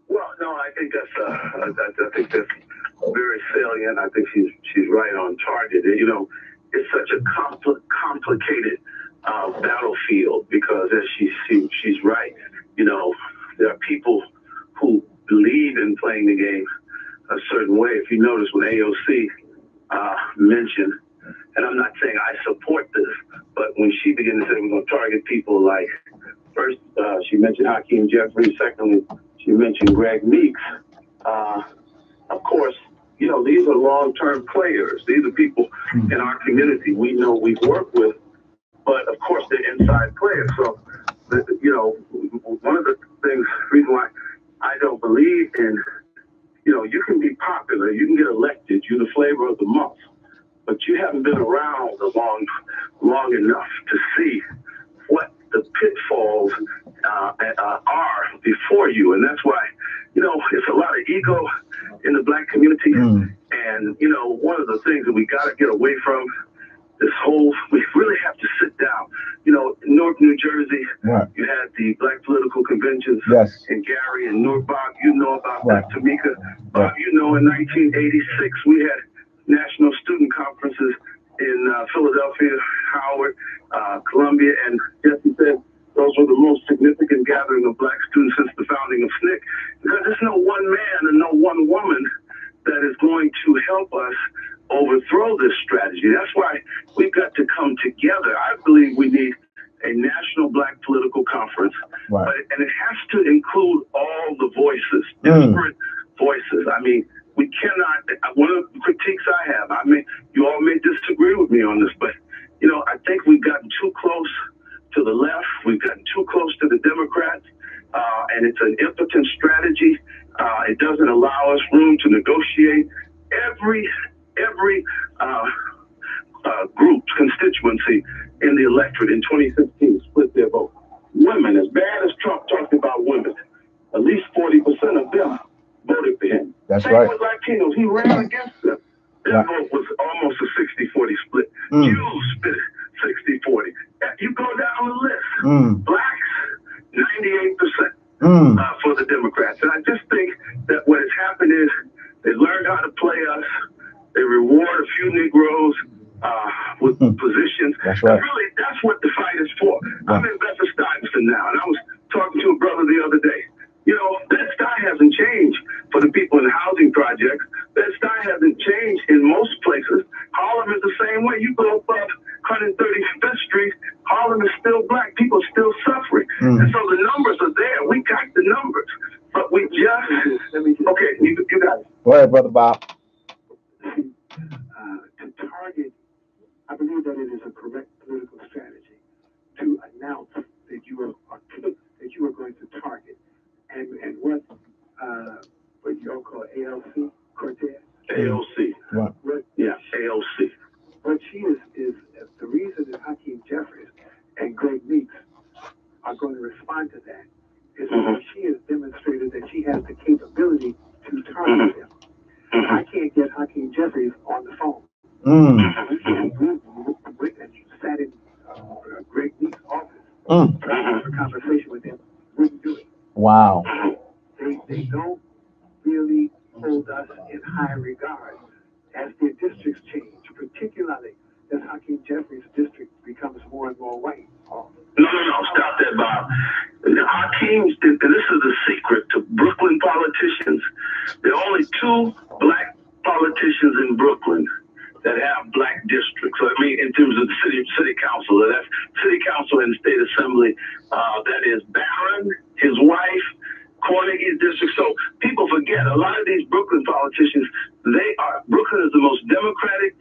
Speaker 3: Well, no, I think that's very salient. I think she's right on target. It's such a complicated battlefield, because as she's right. There are people who believe in playing the game a certain way. If you notice, when AOC mentioned, and I'm not saying I support this, but when she began to say we're going to target people like, first she mentioned Hakeem Jeffries, secondly she mentioned Greg Meeks. Of course, these are long-term players. These are people in our community we know we've worked with, but of course they're inside players. So, one of the reason why I don't believe in, you can be popular, you can get elected, you're the flavor of the month, but you haven't been around long enough to see what the pitfalls are before you. And that's why, it's a lot of ego in the Black community. And, one of the things that we got to get away from we really have to sit down. In Newark, New Jersey, you had the Black political conventions in Gary and Newark. Bob, you know about that. Tamika, Bob, in 1986, we had national student conferences in Philadelphia, Howard, Columbia, and Jesse said those were the most significant gathering of Black students since the founding of SNCC, because there's no one man and no one woman that is going to help us overthrow this strategy. That's why we've got to come together. I believe we need a national Black political conference, and it has to include all the voices, different voices. I mean, we cannot, one of the critiques I have, you all may disagree with me on this, but, I think we've gotten too close to the left. We've gotten too close to the Democrats, and it's an impotent strategy. It doesn't allow us room to negotiate. Every group's constituency in the electorate in 2016 split their vote. Women, as bad as Trump talked about women, at least 40% of them voted for him.
Speaker 1: That's
Speaker 3: Same
Speaker 1: right.
Speaker 3: with Latinos, he ran against them. Their vote was almost a 60-40 split. Jews split 60-40. You go down the list. Blacks, for the Democrats. And I just think that what has happened is they learned how to play us. They reward a few Negroes with positions.
Speaker 1: That's right.
Speaker 3: And really, that's what the fight is for. I'm in Bedford-Stuyvesant now, and I was talking to a brother the other day. You know, Bed-Stuy hasn't changed for the people in housing projects. Bed-Stuy hasn't changed in most places. Harlem is the same way. You go up 135th Street, Harlem is still black. People are still suffering. And so the numbers are there. We got the numbers. But we just, okay, you got it.
Speaker 1: Go ahead, Brother Bob.
Speaker 5: To target, I believe that it is a correct political strategy to announce that you are going to target. And what you all call ALC, Cortez?
Speaker 3: AOC.
Speaker 1: Right.
Speaker 3: Yeah, AOC.
Speaker 5: What she is the reason that Hakeem Jeffries and Greg Meeks are going to respond to that is because she has demonstrated that she has the capability to target them. I can't get Hakeem Jeffries on the phone. We sat in Greg Meeks' office for a conversation with him. Wouldn't do it.
Speaker 1: Wow.
Speaker 5: They don't really hold us in high regard as their districts change, particularly as Hakeem Jeffries' district becomes more and more white.
Speaker 3: No, stop that, Bob. Hakeem's, and this is the secret to Brooklyn politicians. There are only 2 black politicians in Brooklyn that have black districts. So, I mean, in terms of the city council, that's city council and state assembly. That is Barron, his wife, Carnegie's district. So people forget a lot of these Brooklyn politicians. Brooklyn is the most democratic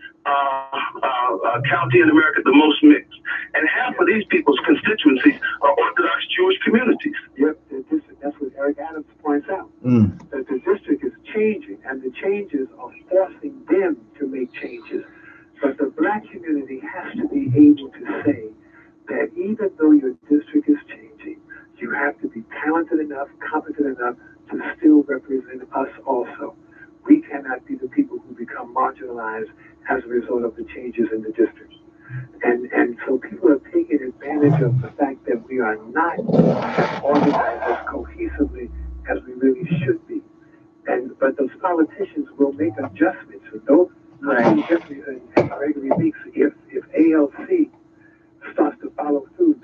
Speaker 3: county in America, the most mixed, and half of these people's constituencies are Orthodox Jewish communities.
Speaker 5: Yep, that's what Eric Adams points out. That the district is changing, and the changes are forcing them to make changes. But the black community has to be able to say that even though your district is changing, you have to be talented enough, competent enough to still represent us also. We cannot be the people who become marginalized as a result of the changes in the district. And so people are taking advantage of the fact that we are not as organized as cohesively as we really should be. But those politicians will make adjustments. So those Jeffries and Gregory Meeks, if ALC starts to follow through,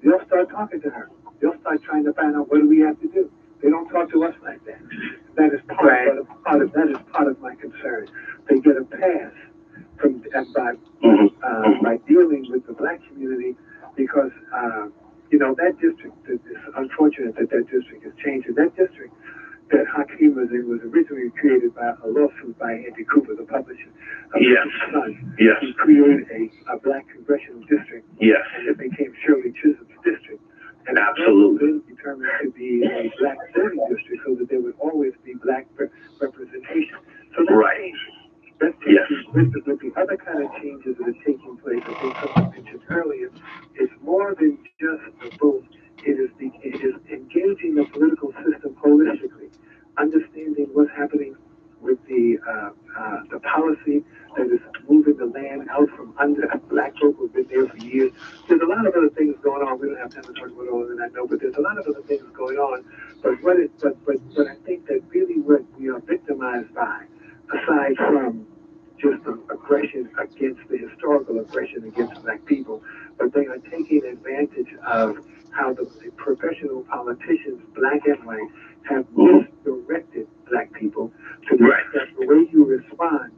Speaker 5: they'll start talking to her. They'll start trying to find out what do we have to do. They don't talk to us like that. That is part of my concern. They get a pass by dealing with the black community because that district. It's unfortunate that district has changed. And that district that Hakeem was in was originally created by a lawsuit by Andy Cooper, the publisher of his son.
Speaker 3: Yes.
Speaker 5: He created a black congressional district.
Speaker 3: Yes.
Speaker 5: And it became Shirley Chisholm's district. And
Speaker 3: absolutely
Speaker 5: it was determined to be a black voting district so that there would always be black representation. So that's with the other kind of changes that are taking place, I think someone mentioned earlier, it's more than just the vote. It is engaging the political system holistically, understanding what's happening with the policy that is moving the land out from under black folk who've been there for years. There's a lot of other things going on. We don't have time to talk about all of them, I know, but there's a lot of other things going on. But I think that really what we are victimized by, aside from just the aggression against the historical aggression against black people, but they are taking advantage of how the professional politicians, black and white, have misdirected black people to that the way you respond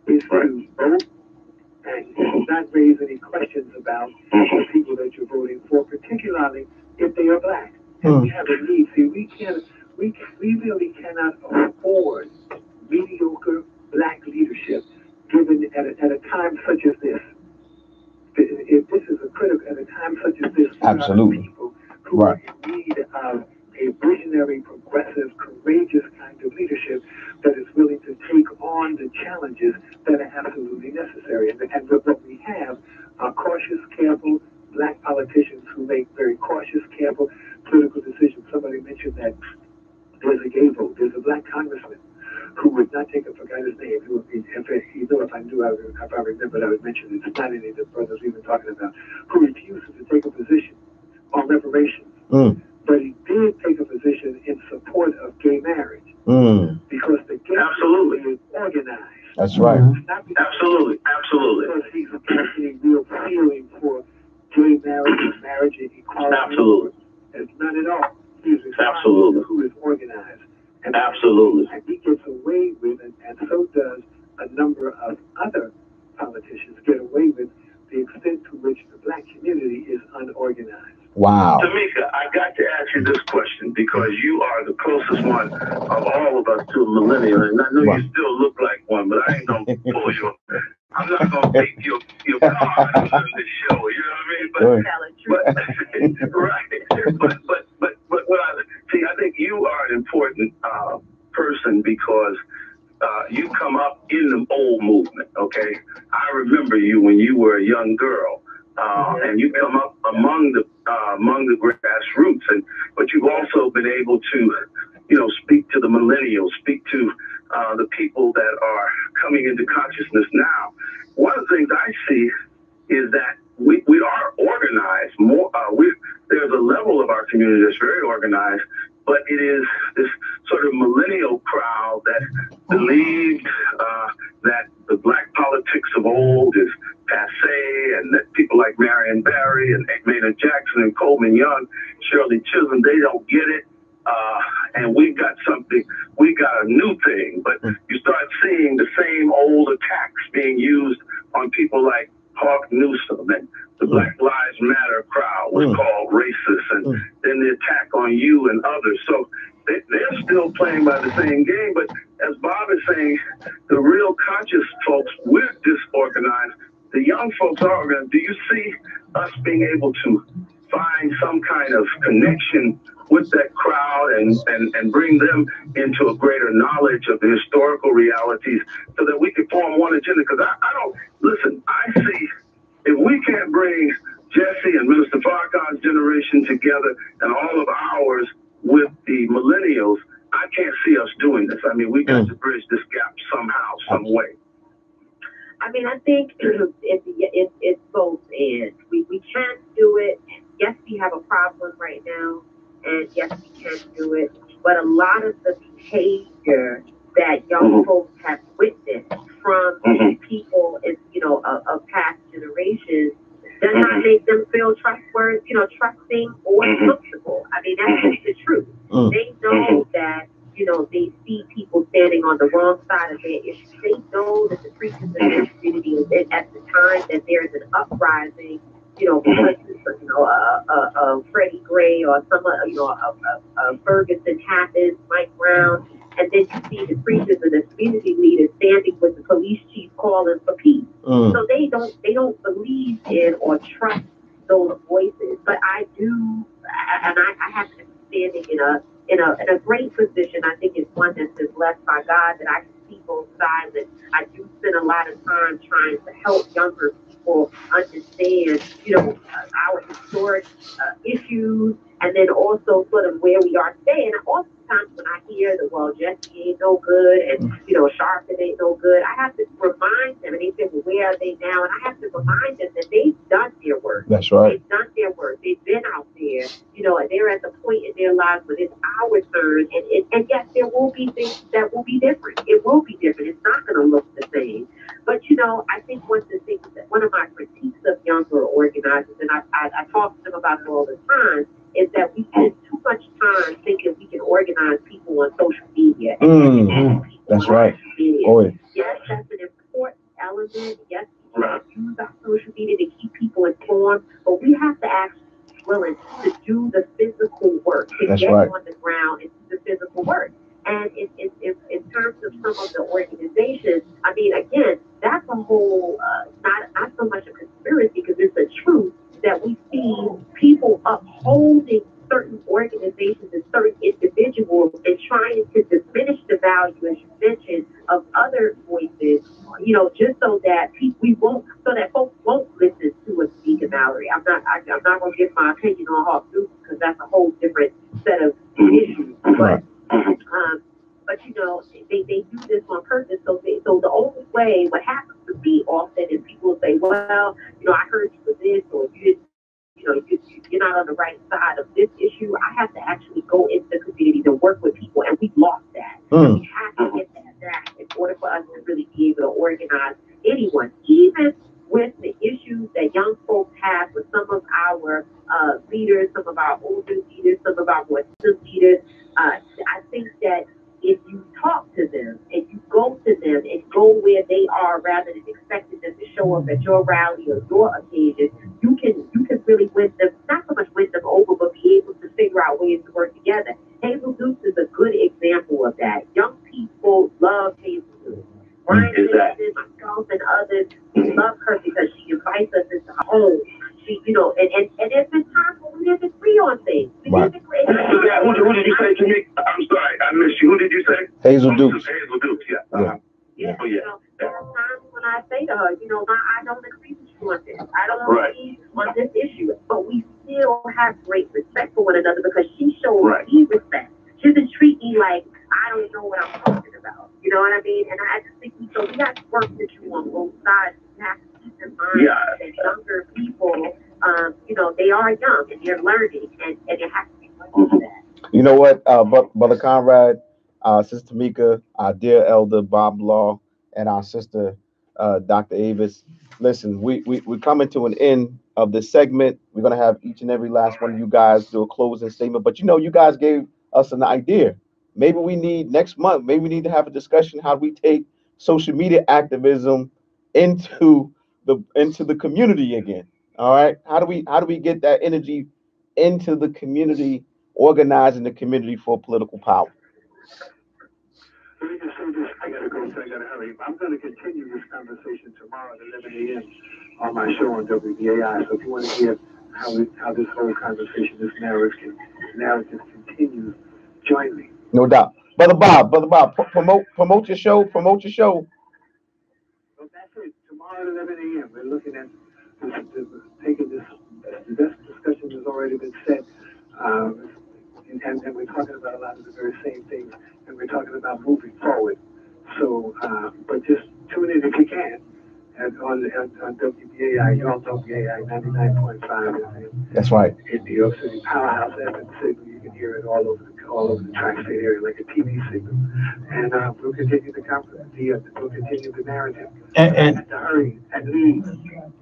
Speaker 5: is to vote and not raise any questions about the people that you're voting for, particularly if they are black. And we have a need. See, we really cannot afford mediocre black leadership given at a time such as this. If this is a critical at a time such as this,
Speaker 1: absolutely,
Speaker 5: people who are in need of a visionary, progressive, courageous kind of leadership that is willing to take on the challenges that are absolutely necessary. And what we have are cautious, careful black politicians who make very cautious, careful political decisions. Somebody mentioned that there's a gay vote. There's a black congressman who would not take, I forgot his name, who would be, if I knew, if I remembered, I would mention it. It's not any of the brothers we've been talking about, who refuses to take a position on reparations. but he did take a position in support of gay marriage. Because the gay community is organized.
Speaker 1: That's right.
Speaker 3: Absolutely.
Speaker 5: Because he's a real feeling for gay marriage and marriage and equality.
Speaker 3: Absolutely.
Speaker 5: It's none at all. He's
Speaker 3: Absolutely.
Speaker 5: who is organized. And
Speaker 3: Absolutely.
Speaker 5: And he gets away with it, and so does a number of other politicians get away with the extent to which the black community is unorganized.
Speaker 1: Wow.
Speaker 3: Tamika, I got to ask you this question because you are the closest one of all of us to a millennial, and I know you still look like one, but I ain't gonna pull you. I'm not gonna take your card on the show. You know what I mean? But right. But what I think you are an important person because you come up in the old movement. Okay, I remember you when you were a young girl. And you come up among the grassroots, but you've also been able to, speak to the millennials, speak to the people that are coming into consciousness now. One of the things I see is that we are organized more. There's a level of our community that's very organized, but it is this sort of millennial crowd that believed that the black politics of old is passe, and that people like Marion Barry and Maynard Jackson and Coleman Young, Shirley Chisholm, they don't get it. And we got a new thing, but you start seeing the same old attacks being used on people like Hawk Newsom, and the Black Lives Matter crowd was called racist, and then the attack on you and others. So they're still playing by the same game, but as Bob is saying, the real conscious folks, we're disorganized. The young folks are organized. Do you see us being able to find some kind of connection with that crowd and bring them into a greater knowledge of the historical realities so that we can form one agenda? Because I see if we can't bring Jesse and Minister Farrakhan's generation together and all of ours with the millennials, I can't see us doing this. I mean, we got to bridge this gap somehow, some way.
Speaker 4: I mean, I think it's both ends. We can do it. Yes, we have a problem right now, and yes, we can do it. But a lot of the behavior that young folks have witnessed from people, of past generations, does not make them feel trustworthy, trusting or comfortable. I mean, that's just the truth. They know that, they see people standing on the wrong side of their issues. They know that the preachers in their community, at the time that there's an uprising, because Freddie Gray or Ferguson happens, Mike Brown, and then you see the preachers and the community leaders standing with the police chief calling for peace. So they don't believe in or trust those voices. But I do, and I have been standing in a great position. I think it's one that's been blessed by God, that I can see both sides, and I do spend a lot of time trying to help younger people understand, our historic issues, and then also sort of where we are today. And oftentimes when I hear that, well, Jesse ain't no good, and Sharpton ain't no good, I have to remind them, and they say, well, where are they now? And I have to remind them that they've done their work.
Speaker 1: That's right.
Speaker 4: They've done their work. They've been out there, and they're at the point in their lives when it's our turn. And yes, there will be things that will be different. It will be different. It's not going to look the same. But, I think one of my critiques of younger organizers, and I talk to them about it all the time, is that we spend too much time thinking we can organize people on social media.
Speaker 1: That's right.
Speaker 4: Yes, that's an important element. Yes, we can use our social media to keep people informed, but we have to actually be willing to do the physical work, to get on the ground and do the physical work. And in terms of some of the organizations, I mean, again, that's a whole, not so much a conspiracy, because it's a truth that we see people upholding certain organizations and certain individuals and trying to diminish the value, as you mentioned, of other voices, just so that folks won't listen to a Speaker Mallory. I'm not going to give my opinion on Hawk Newsom, because that's a whole different set of issues. But they do this on purpose. So the only way, what happens to me often is people will say, well, I heard you for this, or you you're not on the right side of this issue. I have to actually go into the community to work with people, and we've lost that. And we have to get that back in order for us to really be able to organize anyone, even with the issues that young folks have with some of our leaders, some of our older leaders, some of our more seasoned leaders. I think that if you talk to them and you go to them and go where they are rather than expecting them to show up at your rally or your occasion, you can really win them, not so much win them over, but be able to figure out ways to work together. Hazel Dukes is a good example of that. Young people love Hazel Dukes. Brian Dixon, myself, and others, we love her because she invites us into her home. She, and there's been times when we didn't agree on things. We didn't agree.
Speaker 3: Who did you say to me? I'm sorry, I missed you. Who did you say?
Speaker 1: Hazel Dukes.
Speaker 3: Hazel Dukes, yeah.
Speaker 4: Yeah.
Speaker 3: Oh, yeah.
Speaker 4: There are times when I say to her, I don't agree with you on this. I don't agree on this issue. But we still have great respect for one another because she shows me respect. She doesn't treat me like I don't know what I'm talking about. You know what I mean? And I just think we have to work with you on both sides. We have to keep in mind that younger people, they are young and they're learning, and it has to be much of that.
Speaker 1: You know what, Brother Conrad, Sister Tamika, our dear elder Bob Law, and our sister Dr. Avis. Listen, we're coming to an end of this segment. We're gonna have each and every last one of you guys do a closing statement. But you guys gave us an idea. Maybe we need next month. Maybe we need to have a discussion how we take social media activism into the community again. All right. How do we get that energy into the community, organizing the community for political power?
Speaker 5: Let me just say this. I gotta go, so I gotta hurry. I'm gonna continue this conversation tomorrow at 11 a.m. on my show on WBAI. So if you want to hear how this whole conversation, this narrative continues, join me.
Speaker 1: No doubt. Brother Bob, promote your show. Promote your show.
Speaker 5: So that's it. Tomorrow at 11 a.m. We're looking at taking this. This discussion has already been set. And we're talking about a lot of the very same things, and we're talking about moving forward. So, but just tune in if you can, on WBAI, you're on WBAI 99.5.
Speaker 1: That's right.
Speaker 5: In New York City, powerhouse FM signal. You can hear it all over the tri-state area, like a TV signal. And we'll continue the conference. We'll continue the narrative. And to hurry and lead.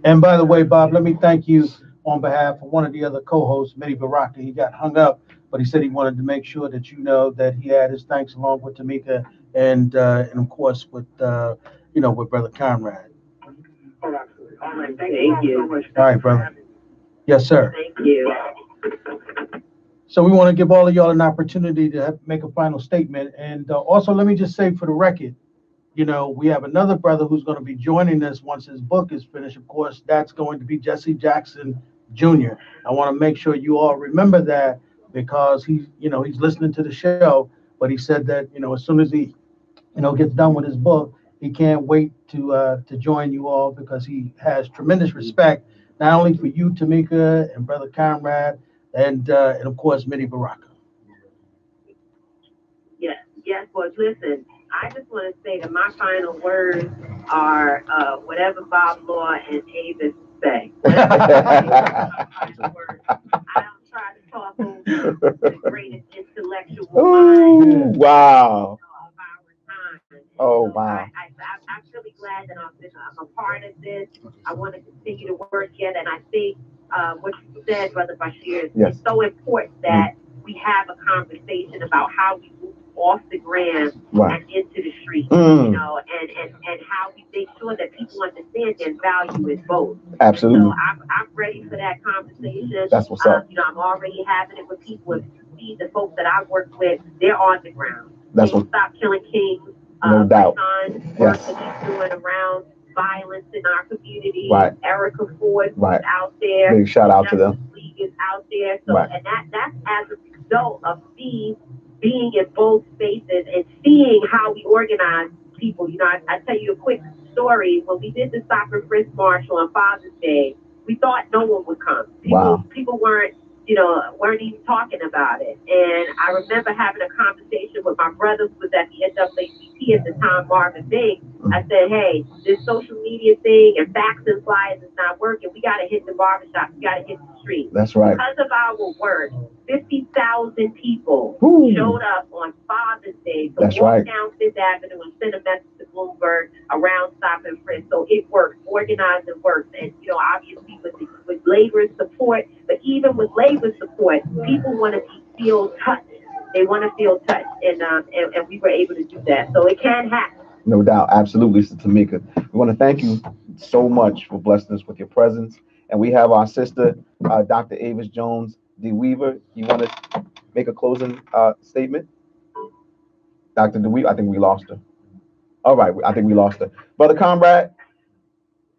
Speaker 2: And by the way, Bob, let me thank you on behalf of one of the other co-hosts, Mehdi Baraka. He got hung up, but he said he wanted to make sure that you know that he had his thanks along with Tamika and of course with with Brother Conrad.
Speaker 5: Oh, absolutely. All right, thank you so much.
Speaker 2: All right, brother. Yes, sir.
Speaker 4: Thank you.
Speaker 2: So we want to give all of y'all an opportunity to make a final statement. And also, let me just say for the record, we have another brother who's going to be joining us once his book is finished. Of course, that's going to be Jesse Jackson Jr. I want to make sure you all remember that because he's listening to the show, but he said that, as soon as he, gets done with his book, he can't wait to join you all because he has tremendous respect, not only for you, Tamika, and Brother Conrad, and of course, Mehdi Baraka.
Speaker 4: Yes, well, listen, I just want to say that my final words are whatever Bob Law and Avis say. I don't try to talk over the greatest intellectual mind
Speaker 1: wow.
Speaker 4: of our time.
Speaker 1: Oh, wow.
Speaker 4: I'm really glad that I'm a part of this. I want to continue to work yet, and I think what you said, Brother Bashir, is so important that we have a conversation about how we move off the gram and into the street, and how we make sure that people understand their value is both.
Speaker 1: Absolutely.
Speaker 4: So I'm ready for that conversation.
Speaker 1: That's what's up.
Speaker 4: I'm already having it with people. If you see the folks that I work with, they're on the ground.
Speaker 1: That's
Speaker 4: what. Stop Killing Kings.
Speaker 1: No doubt.
Speaker 4: Work that he's doing around violence in our community. Erica Ford is out there.
Speaker 1: Big shout out to them.
Speaker 4: League is out there. So, and that's as a result of me being in both spaces and seeing how we organize people. I tell you a quick story. When we did the Stop and Frisk March on Father's Day, we thought no one would come. People weren't weren't even talking about it. And I remember having a conversation with my brother who was at the NAACP at the time, Marvin Big. I said, hey, this social media thing and fax and flyers is not working. We got to hit the barbershop. We got to hit the street.
Speaker 1: That's right.
Speaker 4: Because of our work, 50,000 people showed up on Father's Day to walk down Fifth Avenue and send a message to Bloomberg around Stop and Frisk. So it works. Organizing works. And, obviously with labor support, but even with labor support, people want to feel touched. They want to feel touched. And we were able to do that. So it can happen.
Speaker 1: No doubt. Absolutely, Sister Tamika. We want to thank you so much for blessing us with your presence. And we have our sister, Dr. Avis Jones DeWeaver. You want to make a closing statement? Dr. DeWeaver, I think we lost her. All right, I think we lost her. Brother Conrad?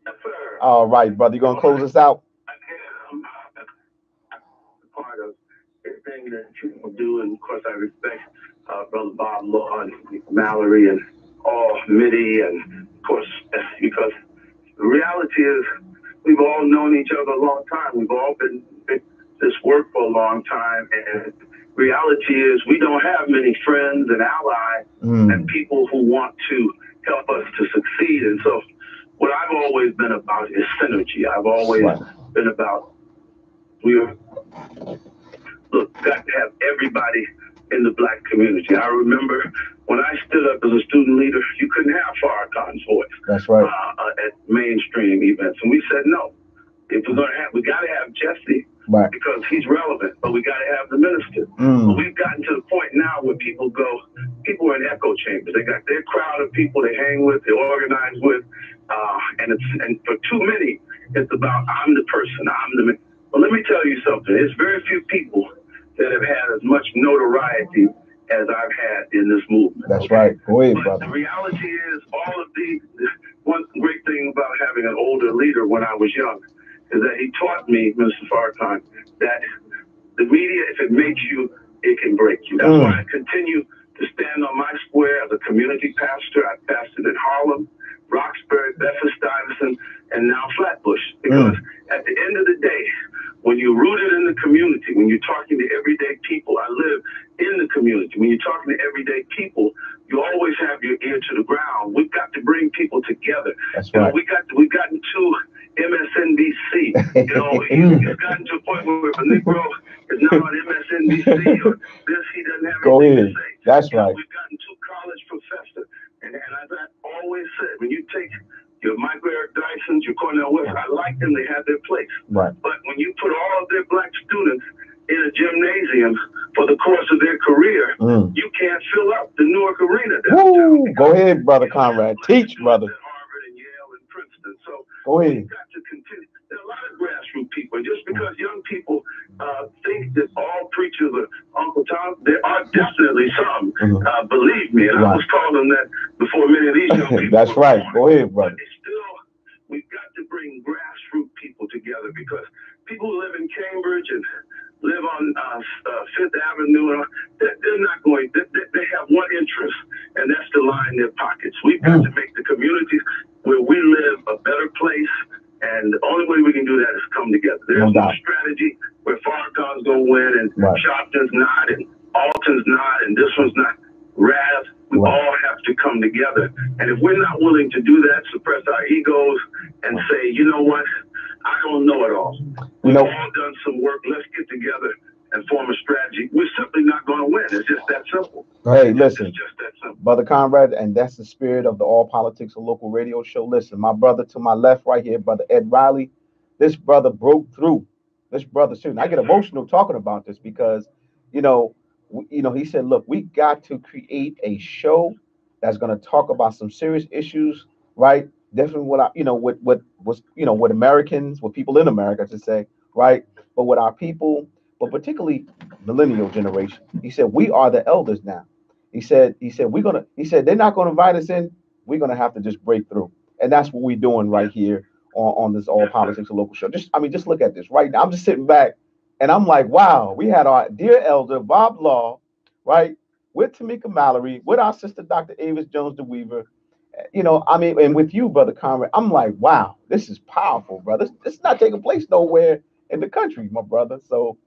Speaker 3: Yes, sir.
Speaker 1: All right, brother, you going to close us out?
Speaker 3: Part of everything that you will do, and of course I respect Brother Bob Law and Mallory and all Mitty, and of course because the reality is we've all known each other a long time. We've all been this work for a long time, and reality is we don't have many friends and allies and people who want to help us to succeed. And so what I've always been about is synergy. I've always been about got to have everybody in the Black community. I remember when I stood up as a student leader, you couldn't have Farrakhan's voice.
Speaker 1: That's right.
Speaker 3: At mainstream events, and we said no. If we're gonna have, we got to have Jesse because he's relevant, but we got to have the minister. But we've gotten to the point now where people are in echo chambers. They got their crowd of people they hang with, they organize with, and for too many, it's about I'm the person, I'm the. But let me tell you something. There's very few people that have had as much notoriety as I've had in this movement.
Speaker 1: That's right. Go ahead,
Speaker 3: but
Speaker 1: brother.
Speaker 3: The reality is, all of these. One great thing about having an older leader when I was young is that he taught me, Mr. Farrakhan, that the media, if it makes you, it can break you. That's why I continue to stand on my square as a community pastor. I pastored in Harlem, Roxbury, Bedford-Stuyvesant, and now Flatbush. Because at the end of the day, when you're rooted in the community, when you're talking to everyday people, I live in the community. When you're talking to everyday people, you always have your ear to the ground. We've got to bring people together.
Speaker 1: That's right.
Speaker 3: We've gotten to MSNBC. It's gotten to a point where if a Negro is not on MSNBC or this, he doesn't have anything to say.
Speaker 1: That's right.
Speaker 3: We've gotten to college professor. And as I always said, when you take your Michael Eric Dysons, your Cornell West, I like them, they have their place.
Speaker 1: Right.
Speaker 3: But when you put all of their Black students in a gymnasium for the course of their career, you can't fill up the Newark Arena downtown.
Speaker 1: Go ahead, Brother Conrad. Teach, brother.
Speaker 3: Harvard and Yale and Princeton. So
Speaker 1: go ahead.
Speaker 3: We've got to continue. There's a lot of grassroots people. And just because young people think that all preachers are Uncle Tom, there are definitely some. Believe me, and I was calling that before many of these young people.
Speaker 1: That's right. Go ahead, brother.
Speaker 3: But still, we've got to bring grassroots people together because people who live in Cambridge and live on Fifth Avenue, they're not going, they have one interest, and that's to line their pockets. We've got to make the communities where we live a better place, and the only way we can do that is come together. There's no strategy where Farrakhan's going to win, and Sharpton's not, and Alton's not, and this one's not. We all have to come together. And if we're not willing to do that, suppress our egos, and say, you know what, I don't know it all. We've all done some work. Let's get together and form a strategy. We're simply not going to win. It's just that simple.
Speaker 1: Hey, listen,
Speaker 3: it's just that simple.
Speaker 1: Brother Conrad, and that's the spirit of the All Politics a Local radio show. Listen, my brother to my left right here, Brother Ed Riley, this brother broke through. This brother, soon. I get emotional talking about this because, he said, look, we got to create a show that's going to talk about some serious issues, right? Definitely what Americans, what people in America to say, right? But with our people, but particularly millennial generation. He said, we are the elders now. He said, they're not going to invite us in. We're going to have to just break through. And that's what we're doing right here on this All Politics a Local show. Just look at this right now. I'm just sitting back and I'm like, wow, we had our dear elder, Bob Law, right? With Tamika Mallory, with our sister, Dr. Avis Jones DeWeaver, and with you, Brother Conrad, I'm like, wow, this is powerful, brother. This is not taking place nowhere in the country, my brother. So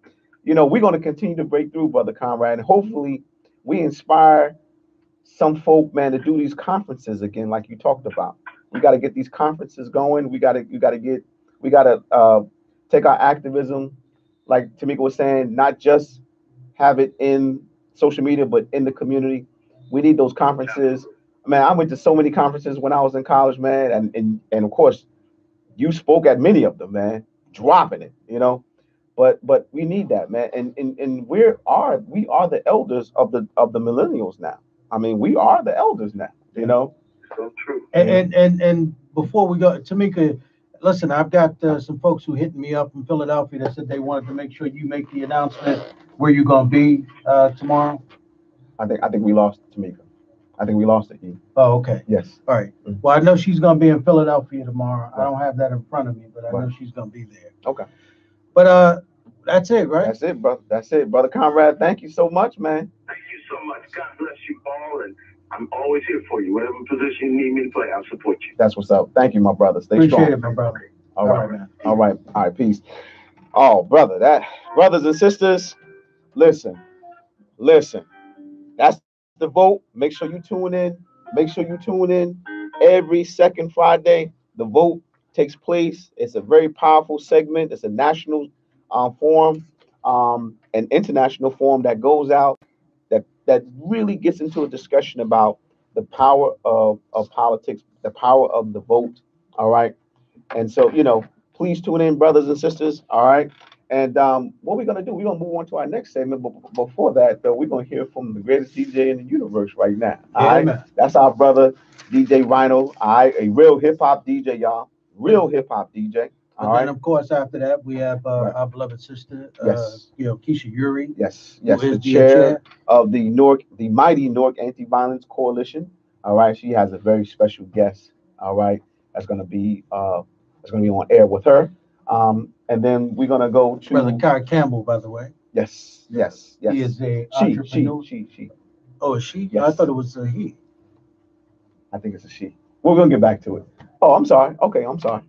Speaker 1: we're going to continue to break through, Brother Conrad, and hopefully we inspire some folk, man, to do these conferences again, like you talked about. We got to get these conferences going. We got to take our activism, like Tamika was saying, not just have it in social media, but in the community. We need those conferences. Man, I went to so many conferences when I was in college, man, and of course, you spoke at many of them, man, dropping it. But we need that, man, and we are the elders of the millennials now. I mean, we are the elders now.
Speaker 3: So true.
Speaker 2: And before we go, Tamika, listen, I've got some folks who hit me up from Philadelphia that said they wanted to make sure you make the announcement where you're gonna be tomorrow.
Speaker 1: I think we lost Tamika. I think we lost it.
Speaker 2: Oh, okay.
Speaker 1: Yes.
Speaker 2: All right.
Speaker 1: Mhm.
Speaker 2: Well, I know she's gonna be in Philadelphia tomorrow. I
Speaker 1: Right.
Speaker 2: don't have that in front of me, but I know
Speaker 1: Right.
Speaker 2: she's gonna be there.
Speaker 1: Okay.
Speaker 2: But that's it, right?
Speaker 1: That's it, brother. That's it, Brother Conrad. Thank you so much, man.
Speaker 3: Thank you so much. God bless you all, and I'm always here for you. Whatever position you need me to play, I'll support you.
Speaker 1: That's what's up. Thank you, my brother. Stay
Speaker 2: Appreciate
Speaker 1: strong.
Speaker 2: it, my brother.
Speaker 1: All
Speaker 2: All
Speaker 1: right,
Speaker 2: right,
Speaker 1: man. All right. All right. Peace. Oh, brother, brothers and sisters, listen. That's the vote. Make sure you tune in. Make sure you tune in every second Friday. The vote takes place. It's a very powerful segment. It's a national forum, an international forum that goes out that really gets into a discussion about the power of politics, the power of the vote. All right. And so, please tune in, brothers and sisters. All right. And what we're gonna do, we're gonna move on to our next segment. But before that, though, we're gonna hear from the greatest DJ in the universe right now. All
Speaker 2: Yeah,
Speaker 1: right.
Speaker 2: man.
Speaker 1: That's our brother DJ Rhino. All right, a real hip hop DJ, y'all. Real hip hop DJ.
Speaker 2: But
Speaker 1: All
Speaker 2: then,
Speaker 1: right.
Speaker 2: of course, after that, we have
Speaker 1: Right.
Speaker 2: our beloved sister,
Speaker 1: Yes.
Speaker 2: Keisha Yuri,
Speaker 1: Yes.
Speaker 2: who
Speaker 1: Yes.
Speaker 2: is
Speaker 1: The
Speaker 2: the
Speaker 1: chair of the mighty Newark Anti-Violence Coalition. All right. She has a very special guest. All right. That's gonna be on air with her. And then we're gonna go to
Speaker 2: Brother Kai Campbell, by the way.
Speaker 1: Yes, yes, yes.
Speaker 2: He is a
Speaker 1: she,
Speaker 2: entrepreneur.
Speaker 1: she.
Speaker 2: Oh, is she?
Speaker 1: Yes.
Speaker 2: I thought it was a he.
Speaker 1: I think it's a she. We're gonna get back to it. Oh, I'm sorry. Okay, I'm sorry.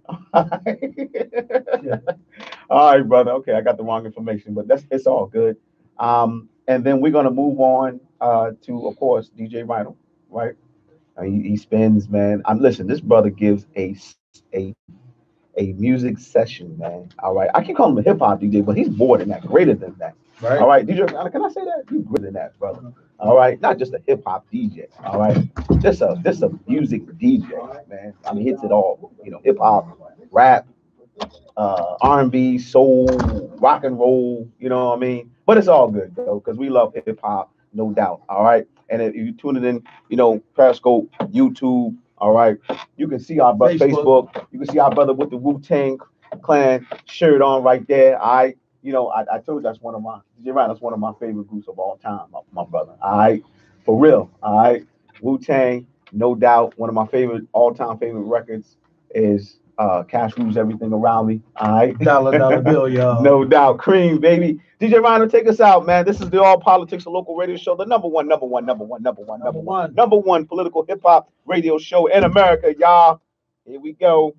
Speaker 2: Yeah.
Speaker 1: All right, brother. Okay, I got the wrong information, but it's all good. And then we're gonna move on to, of course, DJ Rhino, right? He spins, man. Listen. This brother gives a music session, man. All right. I keep calling him a hip hop DJ, but he's more than that, greater than that.
Speaker 2: Right.
Speaker 1: All right. DJ, can I say that? He's greater than that, brother. All right. Not just a hip hop DJ. All right. Just a music DJ, man. I mean, hits it all. Hip hop, rap, R&B, soul, rock and roll. You know what I mean? But it's all good though, because we love hip hop, no doubt. All right. And if you tune it in, Periscope, YouTube. All right. You can see our brother Facebook. You can see our brother with the Wu-Tang Clan shirt on right there. I told you that's one of my you're right, that's one of my favorite groups of all time, my brother. All right. For real. All right. Wu-Tang, no doubt. One of my all-time favorite records is Cash Rules Everything Around Me. All right.
Speaker 2: Dollar bill, y'all.
Speaker 1: No doubt. Cream, baby. DJ Rhino, take us out, man. This is the All Politics, a local radio show, the number one political hip hop radio show in America, y'all. Here we go.